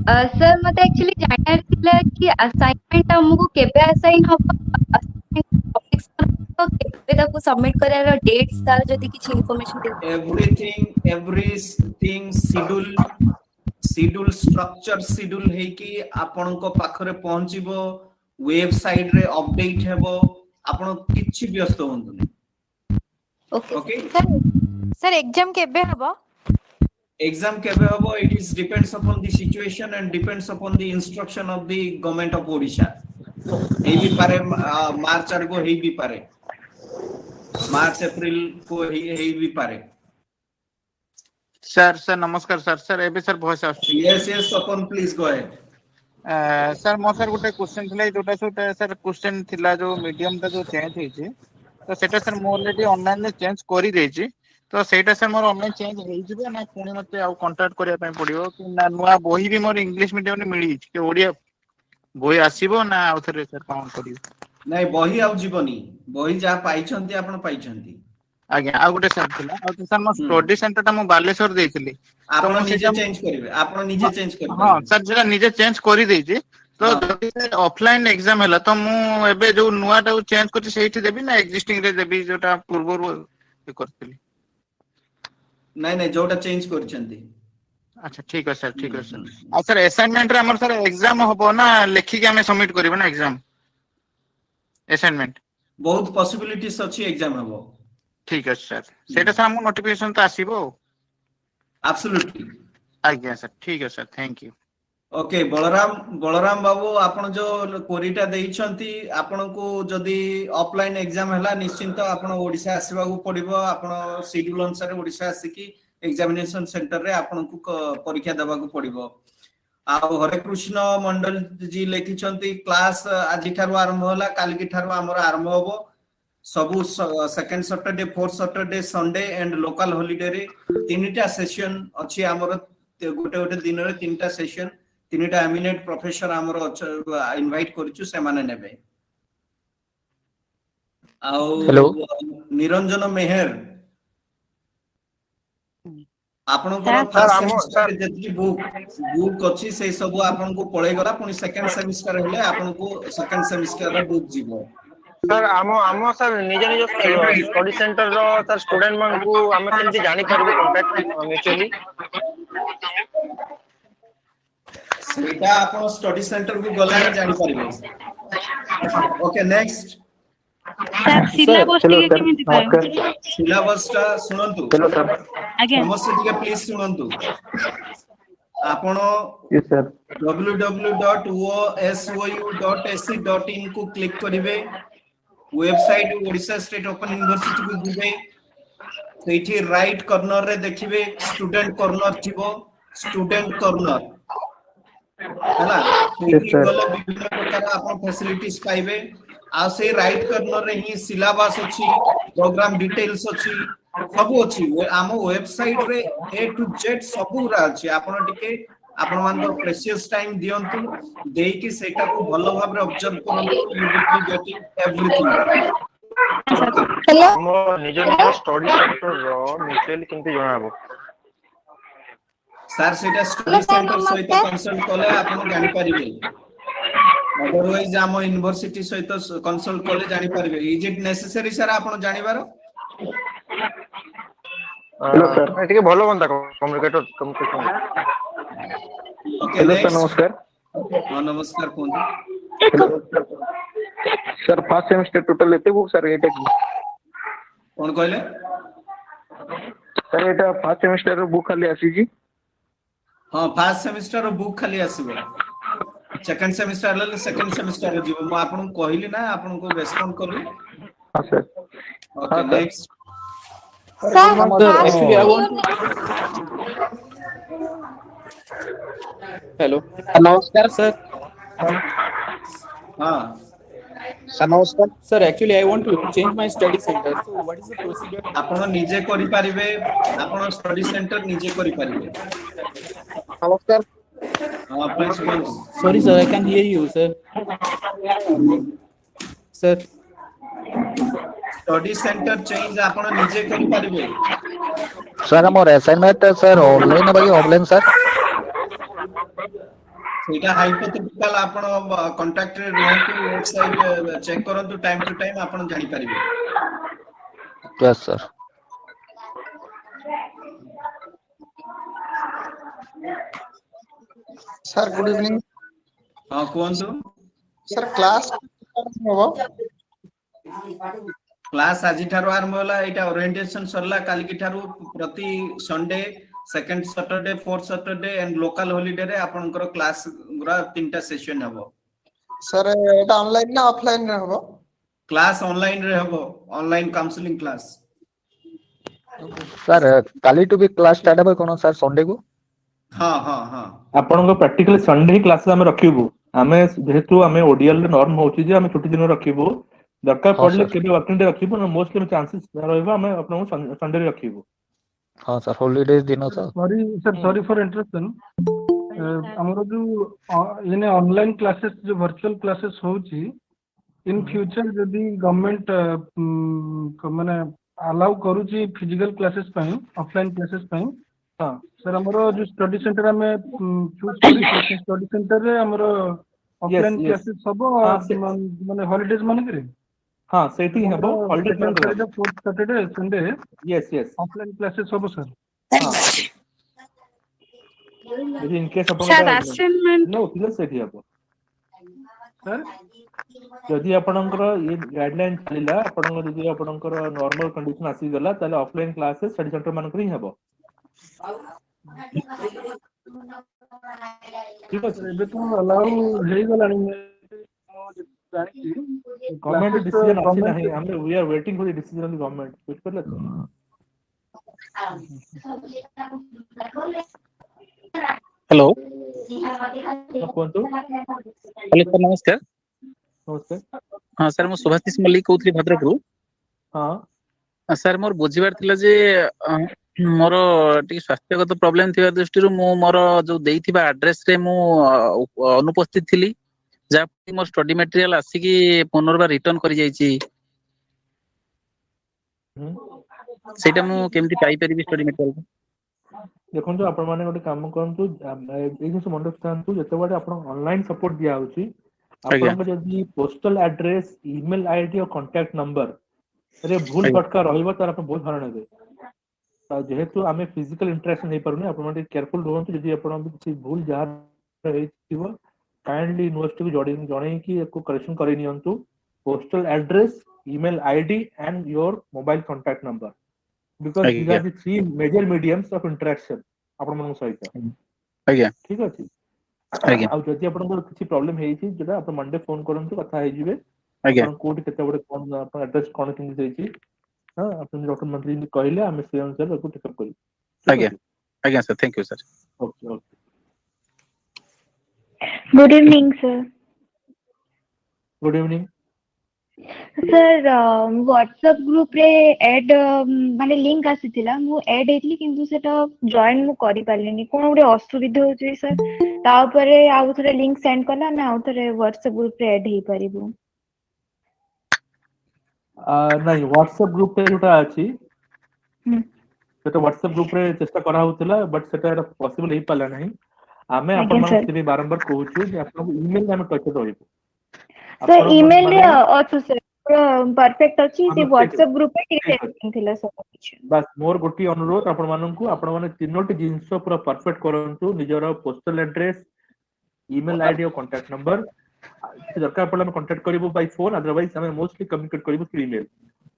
सर मते एक्चुअली जानना थिला कि असाइनमेंट हमको केबे असाइन हो टॉपिक्स तो केबे ताको सबमिट करार डेट्स तार जदी किछि इंफॉर्मेशन दे एवरीथिंग शेड्यूल स्ट्रक्चर शेड्यूल है कि आपण को पाखरे पहुंचीबो वेबसाइट रे अपडेट हेबो आपण किछि व्यस्त होंतु ओके सर एग्जाम केबे हबो exam kebe hobo it is depends upon the situation and depends upon the instruction of the government of Odisha ei bi pare march ar go hei bi pare march april को hei bi pare sir नमस्कार sir एबे sir voice आछि yes upon please go ahead sir मो sir गोटे question थिला जोटा sir question थिला जो मीडियम ता जो चेंज होइछि तो सेटा सर मो ऑलरेडी ऑनलाइन रे चेंज करि देछि तो सेटा सर मोर ऑनलाइन चेंज हेइ जिवो ना पुणी मते आ कांटेक्ट करिया पय पड़ियो कि ना नुआ बही भी मोर इंग्लिश मीडियम रे मिली कि ओडिया बही आसीबो ना आउथरे सर काउंट करियो ନାଇଁ ବହି ଆଉ ଯିବନି ବହି ଯାହା ପାଇଛନ୍ତି ଆପଣ ପାଇଛନ୍ତି आज्ञा आ गोटे सर थिला आ तो सर मो स्टडी सेंटर ता मो बालेश्वर देइथिली तो ଆପଣ मो ନିଜେ सेटा ଚେଞ୍ଜ କରିବେ ଆପଣ ନିଜେ ଚେଞ୍ଜ हां କରିପାରିବେ सर जेला निजे चेंज करि देछि तो ହଁ जदि सर ऑफलाइन एग्जाम हला तो मु एबे जो नुआ ता चेंज करछि सेठी देबी ना एक्जिस्टिंग रे देबी जोटा पूर्वरु करथिली ନାଇଁ ନାଇଁ ଯୋଉଟା ଚେଞ୍ଜ କରିଛନ୍ତି अच्छा ठीक है सर ठीक है सर आ सर असाइनमेंट रे हमर सर एग्जाम हबो ना लेखि के हमें सबमिट करबो ना एग्जाम असाइनमेंट बहुत पॉसिबिलिटीज अछि एग्जाम हबो ठीक है सर सेटा सर हमको नोटिफिकेशन तो आसीबो एब्सोल्युटली आज्ञा सर ठीक है sir thank you okay Balram babu आपण जो कोरीटा देइछंती आपण को जदी ऑफलाइन एग्जाम हला निश्चिंत आपण ओडिसा आसीबा को पड़िबो आपण शेड्यूल अनुसार ओडिसा आसी एग्जामिनेशन सेंटर रे आपण को परीक्षा देबा को पड़िबो आ हरे कृष्ण मंडल जी लिखिछंती क्लास आज ठारो आरंभ होला काल की ठारो हमर आरंभ होबो सबु second Saturday fourth Saturday Sunday and local holiday रे तीनटा सेशन अछि हमर गोटे गोटे दिन रे तीनटा सेशन तीनटा एमिनेंट प्रोफेसर हमर इनवाइट करछु से माने नेबे हेलो निरंजन मेहर आपण को सर फर्स्ट हम सेमेस्टर सर रे जति बुक अछि से सब आपण को पळे गला पुनी सेकंड सेमेस्टर हेले आपण को सेकंड सेमेस्टर रा बुक जीवो सर हम सर निज निज स्टडी सेंटर रो सर स्टूडेंट मन को हम केमति जानि परबो कांटेक्ट म्यूचुअली सेटा आपण स्टडी सेंटर को गले ही जानि परबे ओके नेक्स्ट सर सिलेबस टिके केमिति पाए सिलेबस टा सुनंतु हेलो सर आज्ञा समस्त टिके प्लीज सुनंतु आपण यस सर www.osou.ac.in को क्लिक करिवे website Odisha state open university को जिवे सेठी राइट कॉर्नर रे देखिबे स्टूडेंट कॉर्नर थिबो स्टूडेंट कॉर्नर हैला सेठी गले विभिन्न प्रकार आपण फैसिलिटीज पाइबे आ से राइट कॉर्नर रे ही सिलेबस अछि प्रोग्राम डिटेल्स अछि सब अछि आम वेबसाइट रे ए टू जेड सब उरा अछि आपण टिके आपण मान प्रेशियस टाइम दियंतु देकी सेटा को भलो भाबरे ऑब्जर्व करंतु you will be getting everything हम निज निज स्टडी सेंटर रो म्यूचुअली केमति जणाबो सर सेटा स्टडी सेंटर सहित कंसल्ट कले आपण जानि परिबे अदरवाइज आम यूनिवर्सिटी सहित कंसल्ट कले जानि परिबे इज इट नेसेसरी सर आपण जानिबारो हेलो सर ठीक है भलो बंदा communication okay hello sir next नमस्कार हां नमस्कार कोन सर फर्स्ट सेमेस्टर टोटल लेते बुक सर एटा कोन कहले सर एटा फर्स्ट सेमेस्टर रो बुक खाली आसी जी हां फर्स्ट सेमेस्टर रो बुक खाली आसीबो सेकंड सेमेस्टर ले सेकंड सेमेस्टर रो जीवो म आपन कहली ना आपन को रेस्पोंड करली हां sir okay next Sir, actually, I want Hello. नमस्कार Sir. हां सर नमस्कार Sir, actually, I want to change my study center. So, what is the procedure? आपण निजे करि परिबे आपण स्टडी सेंटर निजे करि परिबे नमस्कार हां प्लीज बोल Sorry, sir, I can hear you, sir. Sir. Study centre change आपण निजे करि परिबे सर हमर असाइनमेंट सर ऑनलाइन है बाकी ऑफलाइन सर सेटा हाइपोथेटिकल आपण कांटेक्ट रे रहंतु वेबसाइट चेक करंतु टाइम टू टाइम आपण जानि परिबे yes sir sir good evening हां कोनतु सर क्लास हो क्लास आज ठारो आरंभ होला एटा ओरिएंटेशन सरला काल की ठारो प्रति Sunday second Saturday fourth Saturday and local holiday रे आपनकर क्लास गुरा तीनटा सेशन हबो सर एटा ऑनलाइन ना ऑफलाइन रे हबो क्लास ऑनलाइन रे हबो ऑनलाइन काउंसलिंग क्लास सर काली टू बी क्लास स्टार्ट है कोन सर संडे को हां हां हां आपनको प्रैक्टिकली संडे ही क्लास हम रखिबु हमें जेहेतु हमें ओडीएल रे नॉर्म होची जे हमें छुट्टी दिन रखिबु दरकार हाँ पड़ले सर केबे वर्किंग डे रखिबो ना मोस्टली चांसेस रहइबा हम आपन संडे रे रखिबो हाँ सर हॉलीडेज दिन था सॉरी फॉर इंटरप्शन हमरो जो इने ऑनलाइन क्लासेस जो वर्चुअल क्लासेस होची इन फ्यूचर जदि गवर्नमेंट माने अलाउ करूची फिजिकल क्लासेस पई ऑफलाइन क्लासेस पई हां सर हमरो जो स्टडी सेंटर हमें चूज करी से स्टडी सेंटर रे हमरो ऑफलाइन क्लासेस सब माने हॉलिडेज माने करे हां सेटिंग हेबो हॉलिडे सेकंड माने Saturday fourth Saturday Sunday yes offline classes सब सर हां यदि इन केस अपन sir assignment no filler set हेबो सर यदि आपनकर ये गाइडलाइन चलिला आपनकर यदि आपनकर नॉर्मल कंडीशन आसी गला ताले ऑफलाइन क्लासेस स्टडी सेंटर मान करी हेबो ठीक अछि एबे तो अलाउ हेई गलानी गवर्नमेंट डिसीजन अछि नाही हम we are waiting for the decision of the government wait करले तो हेलो कोंतु हेलो सर नमस्कार नमस्कार हाँ सर मु सुभाषिष मल्लिक कहउथली भद्रक रु हां सर मोर बुझिबार थिला जे मोर टी स्वास्थ्यगत प्रॉब्लम थिबा दृष्टि मु मोर जो देइथिबा एड्रेस रे मु अनुपस्थित थिली जा मोर स्टडी मटेरियल आसिकी पुनर्बार रिटर्न करि जाईची सेटा मु केमति पाई परिबि स्टडी मटेरियल देखो तो आपण माने गोटे काम करंतु ए जिंस मन रखतांतु जते बारे आपण ऑनलाइन सपोर्ट दिया होची आपण को जदी पोस्टल एड्रेस ईमेल आईडी और कांटेक्ट नंबर रे भूल फटका रहइबो तार आपण बहुत हरण हेबे जेहेतु आमे फिजिकल इंटरेक्शन नहीं पारुने आपण माने केयरफुल रहंतु जदी आपण किछि भूल जा रहिथिबो काइंडली यूनिवर्सिटी को जणे कि एको करेक्शन करि नियंतु postal address email ID and your mobile contact number because these are the three major mediums of interaction आपण मन सहित आज्ञा ठीक अछि आज्ञा आ जति आपण को किछि प्रॉब्लम हेइ छि जेटा आपण मंडे फोन करंतु कथा हेइ जिवे आज्ञा आपण कोड केते बडे कोन आपण एड्रेस कोन किन देइ छि हां आपण डॉक्टर मंत्री ने कहले हम से अनुसार को टेकअप करी आज्ञा आज्ञा sir thank you sir okay okay good evening sir good evening sir WhatsApp group रे ऐड माने लिंक आसीथिला मु ऐड हेतली किंतु सेटा जॉइन मु करि पालेनी कोन ओडे असुविधा होची सर ता ऊपर आउ थरे लिंक सेंड करला ना आउ थरे व्हाट्सएप ग्रुप रे ऐड हेइ परिबो नहीं व्हाट्सएप ग्रुप पे जोटा अछि सेटा व्हाट्सएप ग्रुप रे चेष्टा करा होतला बट सेटा पॉसिबल हेइ पाला नहीं आमे आपण मान से बारंबार कहउछु जे आपण ईमेल में टच रहइबो सर ईमेल रे अछि सर परफेक्ट अछि से व्हाट्सएप ग्रुप पे टिके सेटिंग थिला सब कुछ बस मोर गोटी अनुरोध आपण माननकु आपण माने तीनोटी जिंस पूरा परफेक्ट करंतु निजर पोस्टल एड्रेस ईमेल आईडी और कांटेक्ट नंबर दरकार पड़े हम कांटेक्ट करिवो बाय फोन अदरवाइज हम मोस्टली कम्युनिकेट करिवो थ्रू ईमेल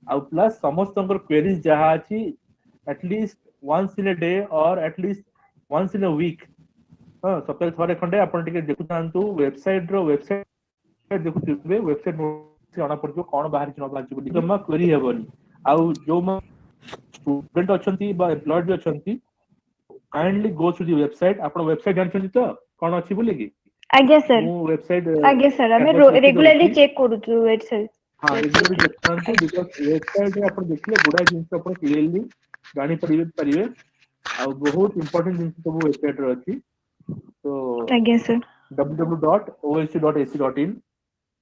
आ प्लस समस्तंकर क्वेरीज जहा अछि at least once in a day or at least once in a week हां सप्ताह थोड़े खंडे आपण टिके देखुतांतु वेबसाइट देखुथिबे वेबसाइट जଣା पड़ियो कोन बाहर न बाहर छी जमा क्वेरी हेबनी आ जो स्टूडेंट अछंती बा एम्प्लॉयड अछंती kindly go to the website आपण वेबसाइट जानछंती तो कोन अछि बोले की आज्ञा सर मु वेबसाइट आज्ञा सर हमें रेगुलरली चेक करूछु वेबसाइट हां रेगुलरली देखतांतु बिकॉज़ वेबसाइट रे आपण देखले गुडा जिंस आपण क्लियरली जानि परिबे आ बहुत इंपोर्टेंट जिंस सब वेबसाइट रे अछि तो आज्ञा सर www.osc.ac.in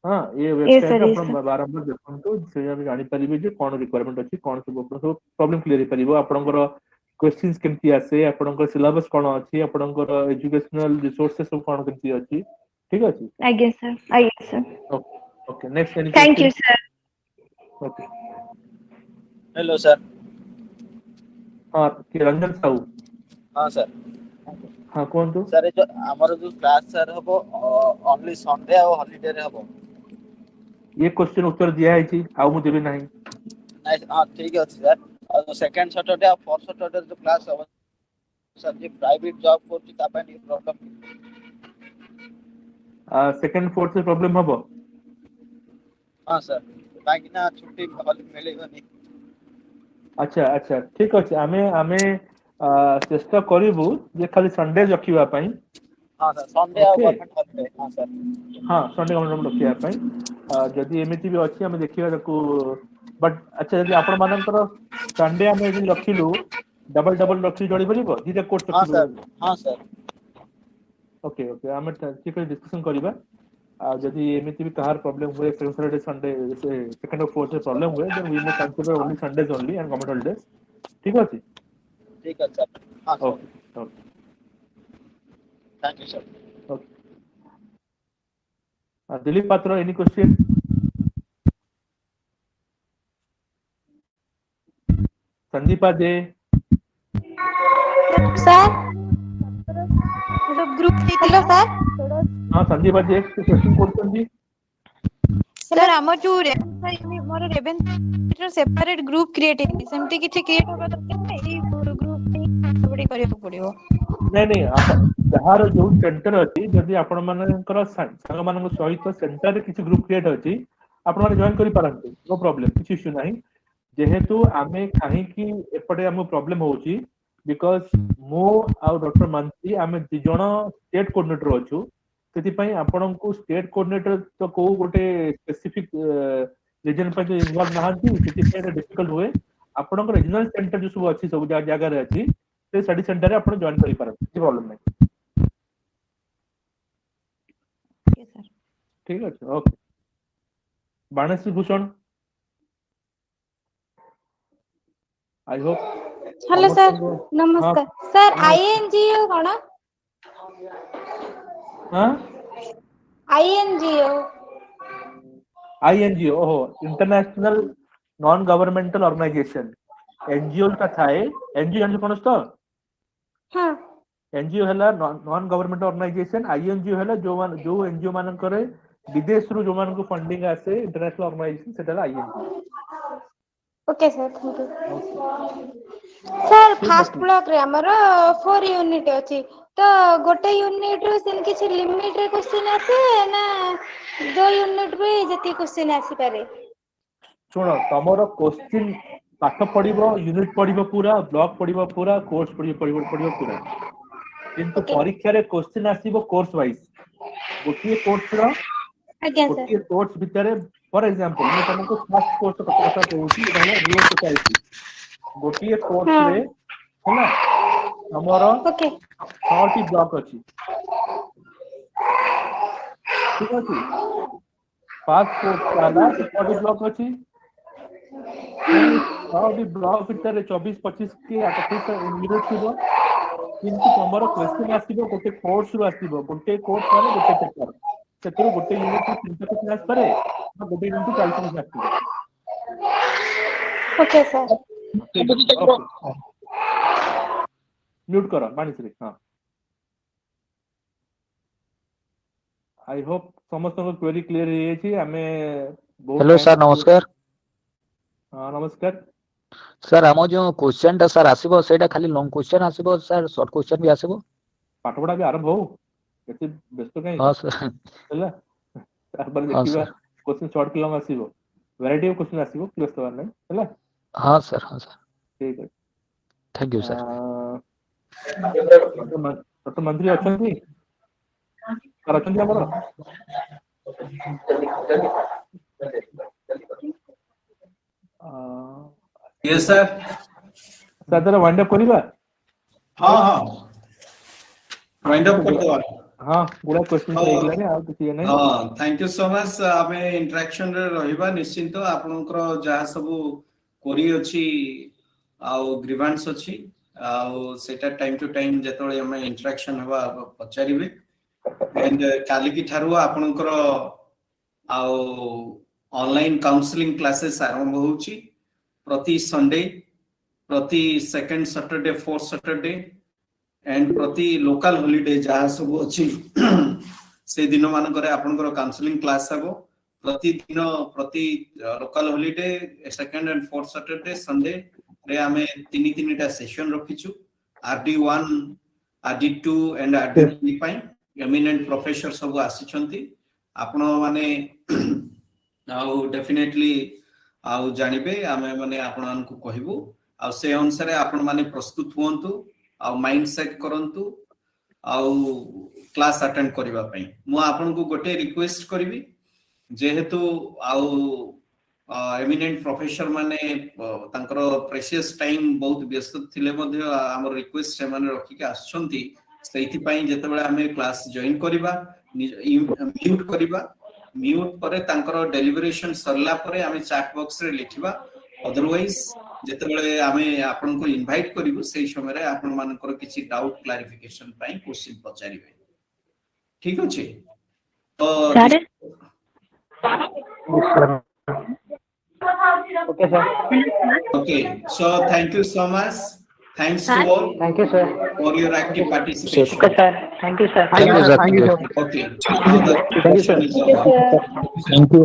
हां ये वेबसाइट आपण बारंबार देखंतु से जानि परिबे जे कोन रिक्वायरमेंट अछि कोन सब प्रॉब्लम क्लियर परिबो आपणकर क्वेश्चंस केमती आसे आपणकर सिलेबस कोन अछि आपणकर एजुकेशनल रिसोर्सेस सब कोन केमती अछि ठीक अछि आज्ञा sir okay next any thank you sir okay hello sir हां रंजन साहू हां सर हां कोन सर जो हमर जो क्लास सर हबो ओनली संडे और हॉलिडे रे हबो ये क्वेश्चन उत्तर दिया है छी आउ मु देबे नाही नाइस हां ठीक अछि सर और सेकंड सैटरडे और फोर्थ सैटरडे जो क्लास हबो सर जे प्राइवेट जॉब करछि ता पे प्रॉब्लम सेकंड फोर्थ से प्रॉब्लम हबो हां सर बाकी ना छुट्टी मिलेबनी अच्छा अच्छा ठीक अछि आमे चेष्टा करिवु जे खाली संडे रखिबा पई हां सर संडे और गवर्नमेंट हॉलिडे हां सर हां संडे गवर्नमेंट रखिबा पई जदि एमती भी अच्छी आम देखा बट अच्छा जब आपण मानकर संडे आम रखिलु डबल डबल रखी चली परिबो दीटा कोर्स हाँ रखिलु सर हाँ सर ओके ओके आम ठीक डिस्कशन करबा जदि एमती भी कहार प्रॉब्लम हुए सैटरडे संडे सेकंड और फोर्थ प्रॉब्लम हुए then we may consider only Sundays only and government holidays ठीक अछि ठीक है सर हाँ sir okay okay thank you sir okay Dilip Patra any question Sandeepa Dey sir group hello sir हाँ संदीपा दे क्वेश्चन करछन जी सर हमर जो more revenue separate group create है सेमती किछि क्रिएट होबा दरकार ए ग्रुप बड़ी करियो पड़ियो नहीं नहीं आप जहार जो सेंटर अच्छी जदि आपण मानकर सांग मान सहित सेंटर किसी ग्रुप क्रिएट अच्छी आपण माने जॉइन करि पारंते नो प्रॉब्लम किछि इश्यू नाही जेहेतु आमे काहे कि एपटे हम प्रॉब्लम होउची बिकॉज मो आ डॉक्टर मंत्री आमे दि जण स्टेट कोऑर्डिनेटर अछु सेति पई आपण को स्टेट कोऑर्डिनेटर तो को गोटे स्पेसिफिक रीजन पर इन्वॉल्व नाहंती सेति पई डिफिकल्ट हुए आपण को रीजनल सेंटर जो सब अच्छी सब जगह रे अच्छी से स्टडी सेंटर रे आपण जॉइन करि पारंते କିଛି प्रॉब्लम नाही ठीक अछि okay Baneshwar Bhushan I hope hello sir नमस्कार सर आईएनजीओ कोन हां आईएनजीओ ओहो international non governmental organisation NGO का थाए एनजीओ एनजीओ कोन तो हां एनजीओ हला नॉन गवर्नमेंट ऑर्गेनाइजेशन आईएनजीओ हला जो एनजीओ मान करे विदेश रो जो मान को फंडिंग आसे इंटरनेशनल ऑर्गेनाइजेशन सेटा INGO okay sir thank you okay sir fast block रे हमर 4 यूनिट अछि तो गोटे यूनिट रो सेन किछि लिमिट रे क्वेश्चन आसे ना दो यूनिट भी जति क्वेश्चन आसी पारे सुनो तमरो क्वेश्चन पाठ पढिबो यूनिट पढिबो पूरा ब्लॉक पढिबो पूरा कोर्स पढिबो पूरा किंतु परीक्षा रे क्वेश्चन आसीबो कोर्स वाइज गोटिए कोर्स रो गोटिए कोर्स भितरे फॉर एग्जांपल मैं तुमको फर्स्ट कोर्स कथा कहूची एला रियल सोसाइटी गोटिए कोर्स रे हैना हमरो 6 टी ब्लॉक अछि ठीक अछि फर्स्ट कोर्स वाला 6 टी ब्लॉक अछि डी ब्लॉक भितर 24-25 के 38 यूनिट थिबो किंतु तमरो क्वेश्चन आसीबो गोटे कोर्स रो आसीबो गोटे कोर्स माने गोटे पेपर सेतरो गोटे यूनिट रो 3 क्लास पारे गोटे यूनिट 40 क्लास आसीबो ओके सर म्यूट करो मानिश्री हां आई होप समस्त को क्वेरी क्लियर हे छी हमें बहुत हेलो सर नमस्कार हां नमस्कार सर हम जो क्वेश्चन ता सर आसीबो सेटा खाली लॉन्ग क्वेश्चन आसीबो सर शॉर्ट क्वेश्चन भी आसीबो पाठपढ़ा भी आरंभ हो एते व्यस्त काई हां सर हैला तापर देखिबा क्वेश्चन शॉर्ट के लॉन्ग आसीबो वैरायटी ऑफ क्वेश्चन आसीबो व्यस्त वाला हैला हां सर ठीक है थैंक यू सर डॉक्टर मंत्री अछंती सर अछंती हमर yes sir sir wind up करिबा हां हां वाइंड अप कर दो हां पूरा क्वेश्चन रेगला ने आ किछि नै हां थैंक यू सो मच हमें इंटरेक्शन रे रहिबा निश्चित आपनकर जहा सब कोरी अछि आ ग्रीवांस अछि आ सेटा टाइम टू टाइम जेतोळे हमें इंटरेक्शन हवा पचारिबे एंड काली की थारु आपनकर आ ऑनलाइन काउंसलिंग क्लासेस आरंभ होउची प्रति संडे प्रति second Saturday fourth Saturday and प्रति लोकल हॉलिडे जहा सब अछि से दिन मान करे आपनकर काउंसलिंग क्लास हबो प्रति दिन प्रति local holiday second and fourth Saturday Sunday रे हमें तीन session रखिछु RD1 RD2 and RD3 पई एमिनेंट प्रोफेसर सब आसीछंती आपण माने आउ डेफिनेटली आउ जानिबे हमें माने आपण को कहबो आ से अनुसार आपण माने प्रस्तुत होंतु आ माइंड सेट करंतु आ क्लास अटेंड करबा पई मु आपण को गोटे रिक्वेस्ट करबी जेहेतु आउ एमिनेंट प्रोफेसर माने तांकर प्रेशियस टाइम बहुत व्यस्त थिले मध्ये हमर रिक्वेस्ट से माने रखि के आछंती सेति पई जते बेला हमें क्लास जॉइन करिबा म्यूट करिबा म्यूट परे तांकर डेलिब्रेशन सरला परे हमें चैट बॉक्स रे लिखिबा अदरवाइज जते बेले हमें आपन को इनवाइट करिवो सेही समय रे आपन मानकर किछि डाउट क्लैरिफिकेशन पई क्वेश्चन पचारिबे ठीक अछि तो Okay, sir. Okay, so thank you so much. Thanks to all. Thank you, sir. For your active participation. Okay, sir. Thank you, sir. Okay. Now the session is over. Thank you.